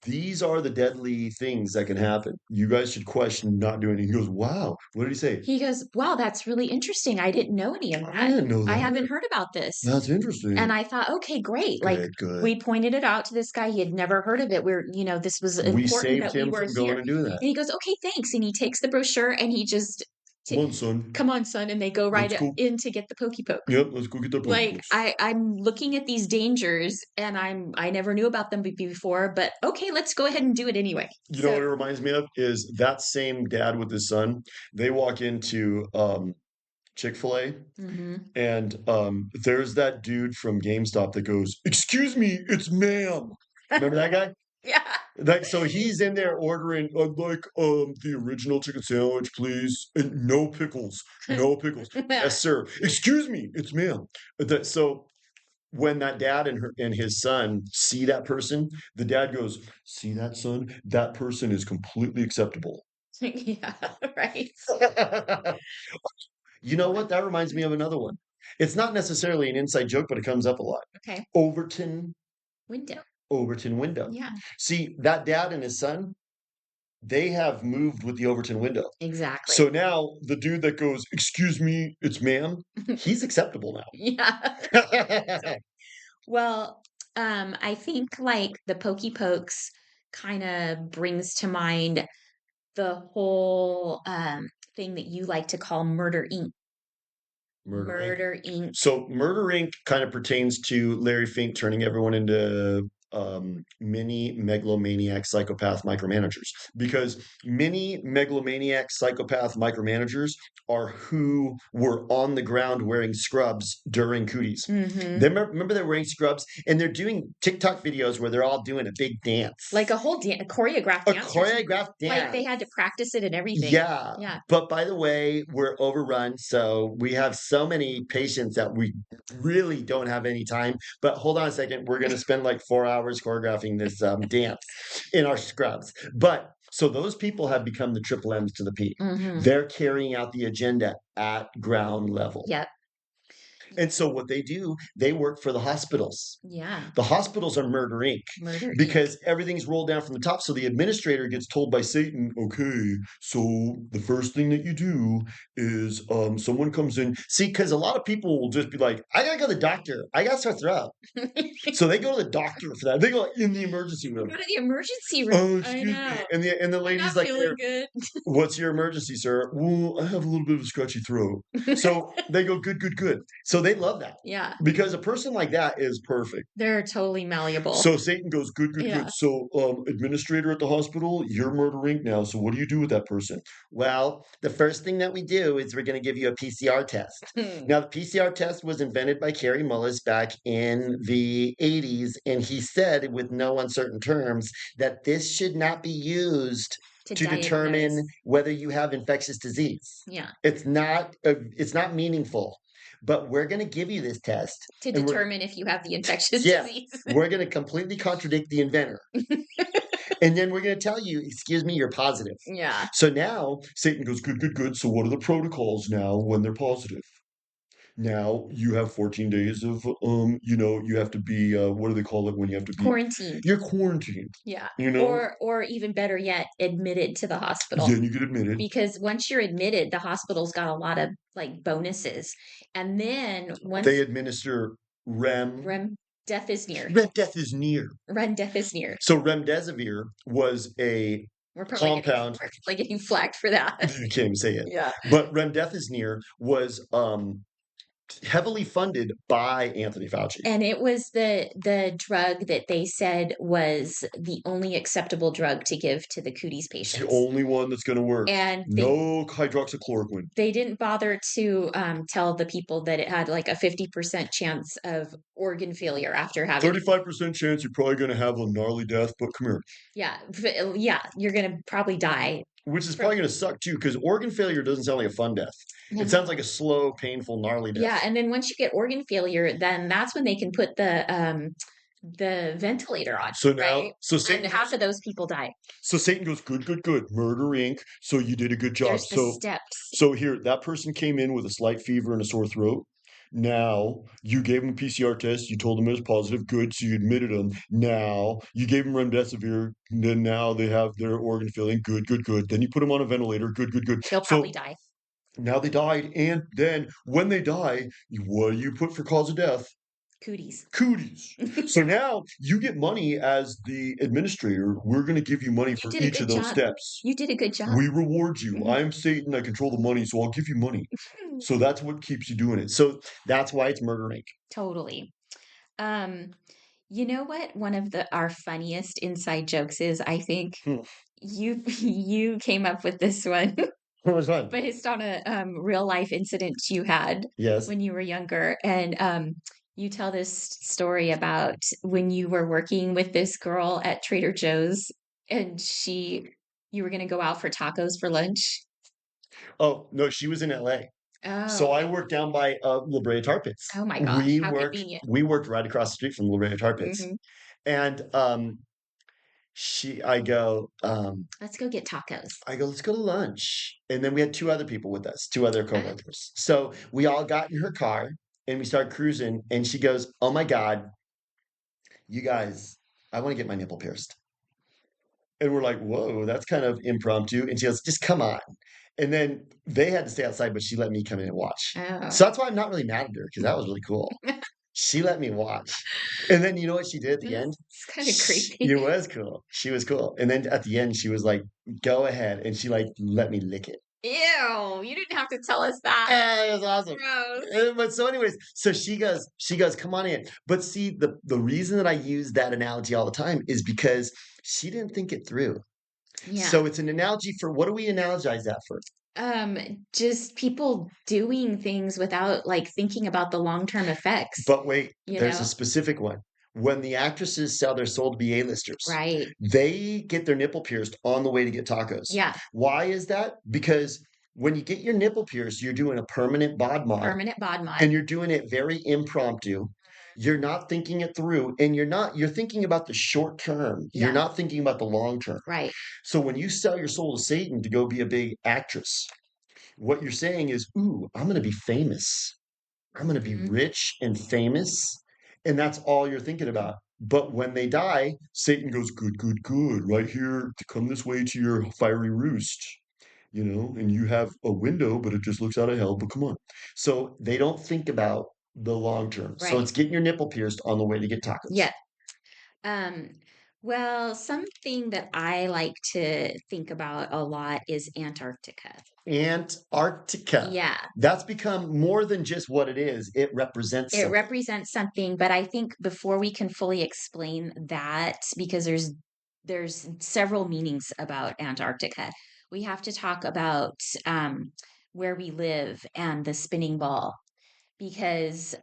These are the deadly things that can happen. You guys should question not doing it. He goes, wow. What did he say? He goes, wow, that's really interesting. I didn't know any of I that. didn't know I that. haven't heard about this. That's interesting. And I thought, okay, great. Like Good, good. we pointed it out to this guy. He had never heard of it. This was We important saved that we him were from here. going and doing that. And he goes, okay, thanks. And he takes the brochure and he just, Come on, son. come on, son. And they go right Let's go. in to get the pokey poke. Yep, let's go get the pokey Like pokes. I'm looking at these dangers and I never knew about them before, but okay, let's go ahead and do it anyway. You know what it reminds me of is that same dad with his son. They walk into Chick-fil-A Mm-hmm. and there's that dude from GameStop that goes, "Excuse me, it's ma'am." Remember that guy? Yeah. Like so he's in there ordering I'd like the original chicken sandwich, please. And no pickles. No pickles. Yes, sir. Excuse me, it's ma'am. So when that dad and his son see that person, the dad goes, "See that, son? That person is completely acceptable." Yeah, right. You know what? That reminds me of another one. It's not necessarily an inside joke, but it comes up a lot. Okay. Overton, Window. Overton window. Yeah, See, that dad and his son, they have moved with the Overton window. exactly. So now the dude that goes, "Excuse me, it's ma'am," he's acceptable Yeah. now. Well, I think like the Pokey Pokes kind of brings to mind the whole thing that you like to call Murder Inc. Murder Inc. Murder Inc. So Murder Inc. kind of pertains to Larry Fink turning everyone into mini megalomaniac psychopath micromanagers because mini megalomaniac psychopath micromanagers are who were on the ground wearing scrubs during cooties. Mm-hmm. They remember they're wearing scrubs and they're doing TikTok videos where they're all doing a big dance. Like a whole a choreographed A dance. choreographed dance. Like they had to practice it and everything. Yeah. Yeah. But by the way, we're overrun. So we have so many patients that we really don't have any time. But hold on a second. We're going to spend like 4 hours choreographing this dance in our scrubs. But so those people have become the triple M's to the P. Mm-hmm. They're carrying out the agenda at ground level. Yep. And so what they do, they work for the hospitals. Yeah. The hospitals are Murder Inc. Murder Because everything's rolled down from the top. So the administrator gets told by Satan, okay, so the first thing that you do is someone comes in. See, because a lot of people will just be like, I gotta go to the doctor. I got sore throat. So they go to the doctor for that. They go in the emergency room. Go to the emergency room. Oh, excuse me. I know. And the I'm lady's not like, feeling good. what's your emergency, sir? Well, I have a little bit of a scratchy throat. So they go, good, good, good. So they love that. Yeah. Because a person like that is perfect. They're totally malleable. So Satan goes, good, good, Yeah. good. So, administrator at the hospital, you're Murder Inc. now. So what do you do with that person? Well, the first thing that we do is we're going to give you a PCR test. Now, the PCR test was invented by Kerry Mullis back in the 80s. And he said, with no uncertain terms, that this should not be used To to diagnose. determine whether you have infectious disease. Yeah. It's not meaningful, but we're going to give you this test, To and determine if you have the infectious yeah, disease. we're going to completely contradict the inventor. And then we're going to tell you, excuse me, you're positive. Yeah. So now Satan goes, good, good, good. So what are the protocols now when they're positive? Now you have 14 days of, you have to be, what do they call it when you have to be? Quarantined. You're quarantined, Yeah. you know? Or even better yet, admitted to the hospital. Then you get admitted. Because once you're admitted, the hospital's got a lot of like bonuses. And then once They administer REM. rem death is near. REM death is near. Rem death is near. So remdesivir was a We're probably compound. getting flagged for that. You can't even say it. Yeah. But remdesivir was heavily funded by Anthony Fauci. And it was the drug that they said was the only acceptable drug to give to the cooties It's the patients. only one that's going to work. And no hydroxychloroquine. They didn't bother to tell the people that it had like a 50% chance of organ failure after having 35% chance you're probably going to have a gnarly death, but come here. Yeah, you're gonna probably die. Which is probably going to suck too, because organ failure doesn't sound like a fun death. It sounds like a slow, painful, gnarly death. Yeah, and then once you get organ failure, then that's when they can put the ventilator on. So now, right? so Satan, and half of those people die. So Satan goes, good, good, good. Murder Inc. So you did a good job. There's the steps. So here, that person came in with a slight fever and a sore throat. Now you gave him a PCR test. You told him it was positive. Good. So you admitted him. Now you gave him remdesivir. Then now they have their organ failing. Good, good, good. Then you put him on a ventilator. Good, good, good. They'll probably die. Now they died. And then when they die, what do you put for cause of death? Cooties. Cooties. So now you get money as the administrator. We're going to give you money for each of those steps. You did a good job. We reward you. I'm Satan. I control the money, so I'll give you money. So that's what keeps you doing it. So that's why it's Murder Inc. Totally. You know what? One of our funniest inside jokes is, I think you came up with this one. It was fun. Based on a real life incident you had when you were younger. And you tell this story about when you were working with this girl at Trader Joe's and you were going to go out for tacos for lunch. Oh, no, she was in LA. So I worked down by La Brea Tar Pits. Oh my gosh, how convenient. We worked right across the street from La Brea Tar Pits. And I go, let's go get tacos. I go, let's go to lunch. And then we had two other people with us, two other coworkers. So we all got in her car and we started cruising. And she goes, oh my God, you guys, I want to get my nipple pierced. And we're like, whoa, that's kind of impromptu. And she goes, just come on. And then they had to stay outside, but she let me come in and watch. Oh. So that's why I'm not really mad at her, because that was really cool. She let me watch. And then you know what she did at the end? It's kind of creepy. It was cool. She was cool. And then at the end, she was like, go ahead. And she like let me lick it. Ew, you didn't have to tell us that. It was awesome. Gross. But so anyways, so she goes, come on in. But see, the reason that I use that analogy all the time is because she didn't think it through. Yeah. So it's an analogy for, what do we analogize that for? Just people doing things without like thinking about the long-term effects. But wait, there's a specific one. When the actresses sell their soul to be A-listers, right, they get their nipple pierced on the way to get tacos. Yeah. Why is that? Because when you get your nipple pierced, you're doing a permanent bod mod. And you're doing it very impromptu. You're not thinking it through, and you're thinking about the short term. Yeah. You're not thinking about the long term. Right. So when you sell your soul to Satan to go be a big actress, what you're saying is, ooh, I'm going to be famous. I'm going to be rich and famous. And that's all you're thinking about. But when they die, Satan goes, good, good, good, right here to come this way to your fiery roost. And you have a window, but it just looks out of hell, but come on. So they don't think about the long term. Right. So it's getting your nipple pierced on the way to get tacos. Yeah. Well, something that I like to think about a lot is Antarctica. Antarctica. Yeah. That's become more than just what it is. It represents something. It represents something, but I think before we can fully explain that, because there's several meanings about Antarctica, we have to talk about where we live and the spinning ball, because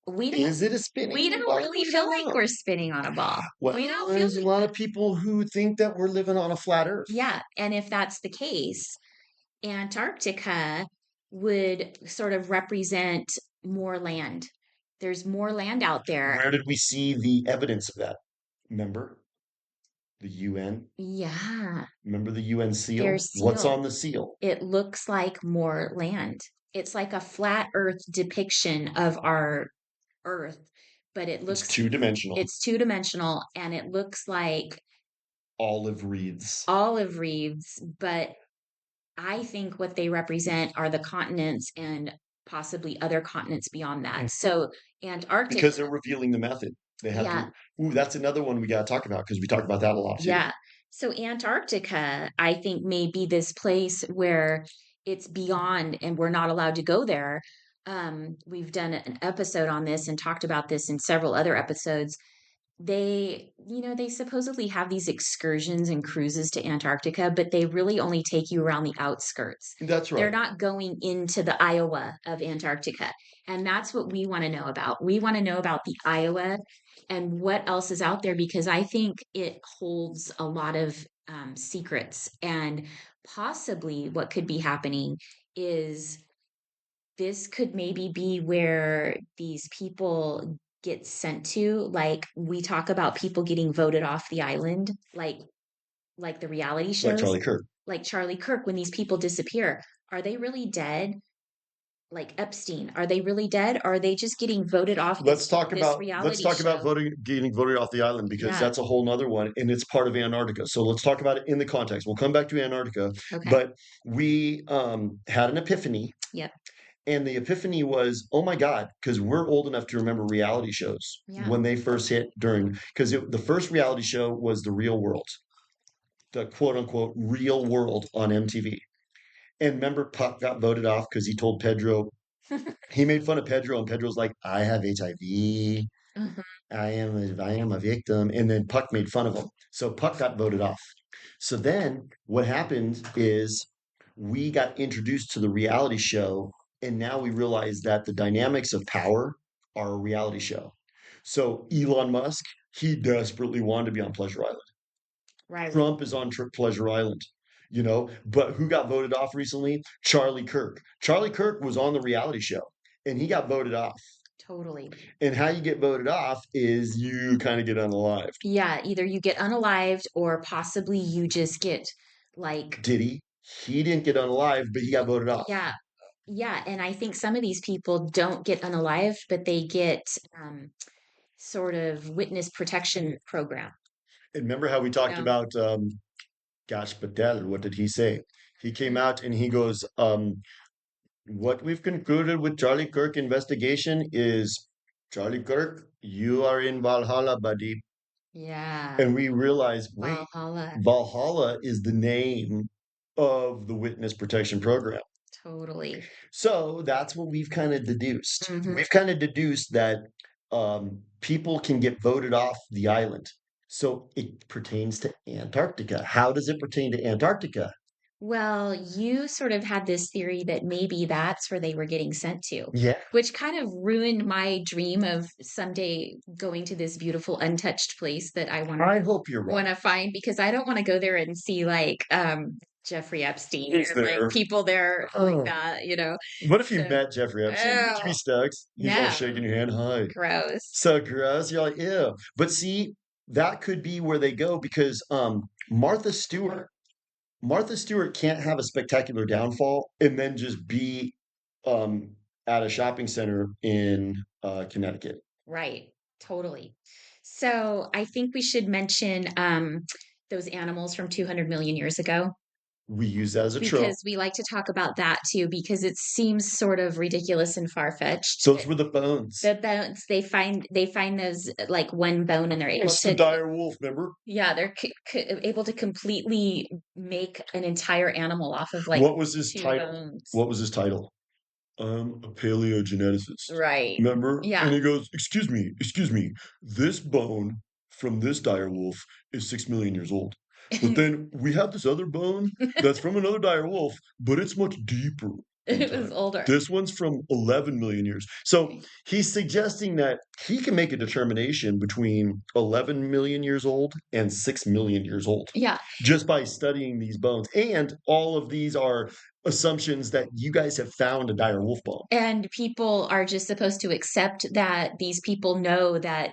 We don't Is it a we spinning don't ball? really We feel don't like know. we're spinning on a ball. We Well, don't feel there's a like lot of people who think that we're living on a flat Earth. yeah, and if that's the case, Antarctica would sort of represent more land. There's more land out there. Where did we see the evidence of that? Remember the UN? Yeah, Remember the UN their seal? What's seal. on the seal? It looks like more land. It's like a flat earth depiction of our earth, but It's two-dimensional. it's two-dimensional and it looks like Olive reeds. olive wreaths, but I think what they represent are the continents and possibly other continents beyond that. So Antarctica, Because they're revealing the method. They have yeah, to. Ooh, that's another one we got to talk about because we talk about that a lot too. yeah. So Antarctica, I think, may be this place where it's beyond and we're not allowed to go there. We've done an episode on this and talked about this in several other episodes. They supposedly have these excursions and cruises to Antarctica, but they really only take you around the outskirts. That's They're right. not going into the Iowa of Antarctica. And that's what we want to know about. We want to know about the Iowa and what else is out there because I think it holds a lot of secrets. And possibly what could be happening is this could maybe be where these people get sent to. Like we talk about people getting voted off the island, like the reality Like shows, Charlie Kirk. like Charlie Kirk, when these people disappear. Are they really dead? Like Epstein, are they really dead? Or are they just getting voted off this Let's reality talk about show? voting getting voted off the island because Yeah. that's a whole nother one and it's part of Antarctica. So let's talk about it in the context. We'll come back to Antarctica, Okay. but we had an epiphany. Yep. And the epiphany was, oh my God, because we're old enough to remember reality shows Yeah. when they first hit during, because the first reality show was The Real World, the quote unquote real world on MTV. And remember, Puck got voted off because he told Pedro, he made fun of Pedro, and Pedro's like, I have HIV. Mhm. I am a victim. And then Puck made fun of him. So Puck got voted off. So then what happened is we got introduced to the reality show, and now we realize that the dynamics of power are a reality show. So Elon Musk, he desperately wanted to be on Pleasure Island. Right. Trump is on Pleasure Island, you know, but who got voted off recently? Charlie Kirk. Charlie Kirk was on the reality show and he got voted off. Totally. And how you get voted off is you kind of get unalived. Yeah, either you get unalived or possibly you just get like Did he? He didn't get unalived, but he got voted off. yeah, yeah, and I think some of these people don't get unalived, but they get sort of witness protection program. And remember how we talked Yeah. about Gash Patel? What did he say? He came out and he goes, what we've concluded with Charlie Kirk investigation is Charlie Kirk, you are in Valhalla, buddy. Yeah. And we realized, wait, Valhalla. Valhalla is the name of the witness protection program. Totally. So that's what we've kind of deduced. Hmm. We've kind of deduced that people can get voted off the island. So it pertains to Antarctica. How does it pertain to Antarctica? Well, you sort of had this theory that maybe that's where they were getting sent to, Yeah, which kind of ruined my dream of someday going to this beautiful untouched place that I I hope you're want right. to find because I don't want to go there and see like Jeffrey Epstein He's and like there. people there like Oh, that. what if you So, met Jeffrey Epstein? Would you be oh, stoked? He's all no, shaking your hand. Hi. gross. So gross. You're like, ew. But see, that could be where they go because Martha Stewart can't have a spectacular downfall and then just be um, at a shopping center in Connecticut. Right, totally. So I think we should mention those animals from 200 million years ago. We use that as a trope. Because we like to talk about that too, because it seems sort of ridiculous and far-fetched. Those were the bones. The bones they find those like one bone and they're able It's the to dire wolf, remember? yeah they're able to completely make an entire animal off of like What was his two title? bones. What was his title? I'm a paleogeneticist. Right. Remember? Yeah. And he goes, excuse me, this bone from this dire wolf is 6 million years old. But then we have this other bone that's from another dire wolf, but it's much deeper. It was older. This one's from 11 million years. So he's suggesting that he can make a determination between 11 million years old and 6 million years old Yeah. just by studying these bones. And all of these are assumptions that you guys have found a dire wolf bone. And people are just supposed to accept that these people know that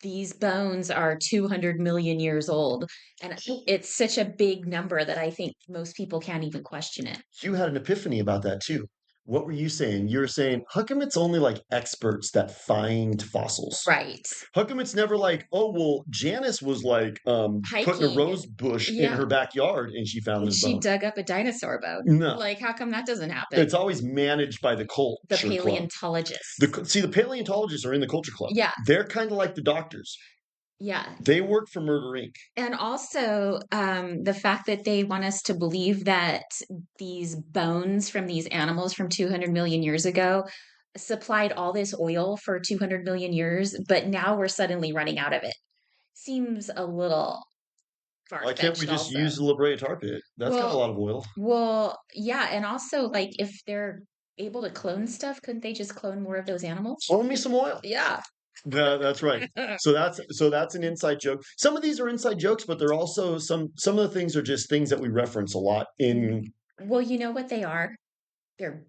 these bones are 200 million years old. And it's such a big number that I think most people can't even question it. You had an epiphany about that too. What were you saying? You were saying, how come it's only like experts that find fossils? Right. How come it's never like, oh, well, Janice was like putting a Hiking. rose bush in Yeah. her backyard and she found And this she bone? dug up a dinosaur bone. No, Like, how come that doesn't happen? it's always managed by the The culture club. paleontologists. See, the paleontologists are in the culture club. Yeah. They're kind of like the doctors. Yeah. They work for Murder Inc. And also, the fact that they want us to believe that these bones from these animals from 200 million years ago supplied all this oil for 200 million years, but now we're suddenly running out of it. Seems a little Why can't we far-fetched just also. use the La Brea tar pit? That's got a Well, lot of oil. yeah, and also, like, if they're able to clone stuff, couldn't they just clone more of those animals? Own me some oil. Yeah. That's right. So that's an inside joke. Some of these are inside jokes, but they're also some of the things are just things that we reference a lot in Well, you know what they are? They're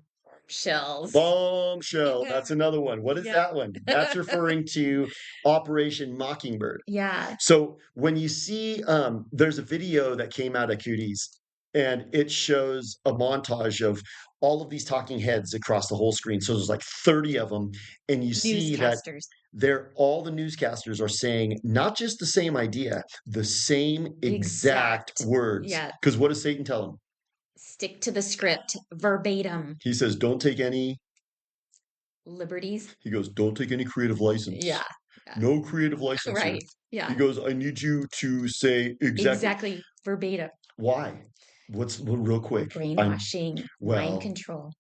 shells. Bombshell. That's another one. What is Yeah. that one? That's referring to Operation Mockingbird. Yeah. So when you see, there's a video that came out of Cooties, and it shows a montage of all of these talking heads across the whole screen. So there's like 30 of them, and you see that Newscasters. they're all the newscasters are saying not just the same idea, the same exact Exact. words. Yeah. Because what does Satan tell them? Stick to the script, verbatim. He says, "Don't take any." Liberties. He goes, "Don't take any creative license. Yeah. Yeah. No creative license here." Right. Yeah. He goes, "I need you to say exactly." Exactly verbatim. Why? Real quick? Brainwashing, mind Well, control.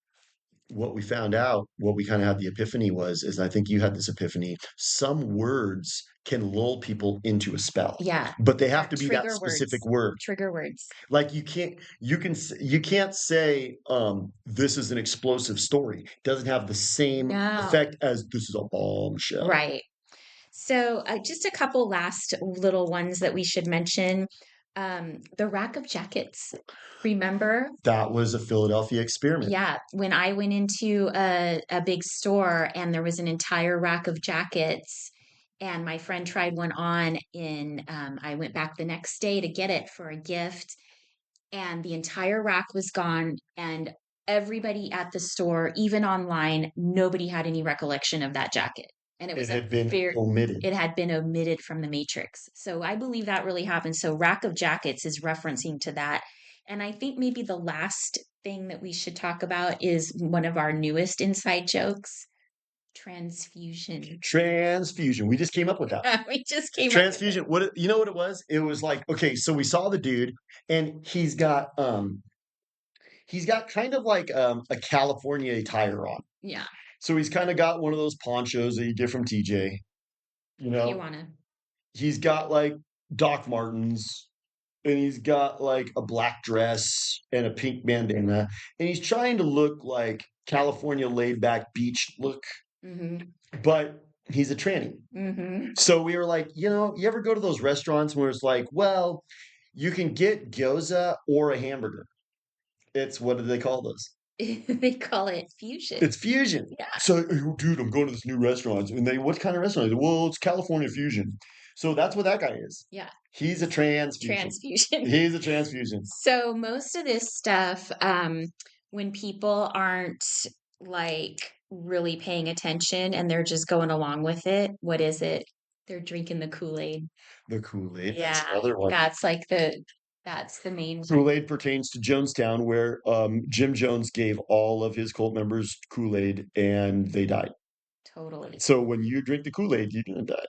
what we found out, what we kind of had the epiphany is I think you had this epiphany. Some words can lull people into a spell, Yeah. but they have to be that Trigger specific words. word. Trigger words. Like you can't say this is an explosive story. It doesn't have the same No. effect as this is a bombshell. Right. So, just a couple last little ones that we should mention. The rack of jackets. Remember? That was a Philadelphia experiment. Yeah, when I went into a big store and there was an entire rack of jackets, and my friend tried one on in, I went back the next day to get it for a gift, and the entire rack was gone, and everybody at the store, even online, nobody had any recollection of that jacket. And it It was a had been very omitted. it had been omitted from the matrix. So I believe that really happened. So rack of jackets is referencing to that. And I think maybe the last thing that we should talk about is one of our newest inside jokes, transfusion. Transfusion. We just came up with that. We just came up with Transfusion. You know what it was? It was like, okay, so we saw the dude and he's got kind of like a California attire on. Yeah, So he's kind of got one of those ponchos that you get from TJ. You know, Tijuana. he's got like Doc Martens and he's got like a black dress and a pink bandana and he's trying to look like California laid back beach look, Mm-hmm. but he's a tranny. Mm-hmm. So we were like, you ever go to those restaurants where it's like, well, you can get gyoza or a hamburger. It's what do they call those? They call it fusion. It's fusion. Yeah. So, "Hey, dude, I'm going to this new restaurant. And what kind of restaurant? Well, it's California fusion. So that's what that guy is. Yeah. He's a transfusion. Transfusion. He's a transfusion. So most of this stuff, when people aren't like really paying attention and they're just going along with it, what is it? They're drinking the Kool-Aid. The Kool-Aid. That's Yeah, another one. that's the main one. Kool-Aid pertains to Jonestown, where Jim Jones gave all of his cult members Kool-Aid and they died. Totally. So when you drink the Kool-Aid, you're gonna die.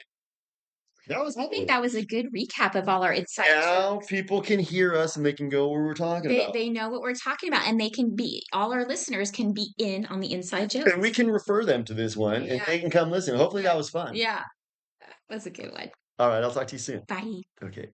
I think that was a good recap of all our inside Now jokes. people can hear us and they can go where we're talking about. They know what we're talking about, and they can be all our listeners can be in on the inside jokes. And we can refer them to this one and Yeah. they can come listen. Hopefully that was fun. Yeah, that's a good one. All right, I'll talk to you soon. Bye. Okay.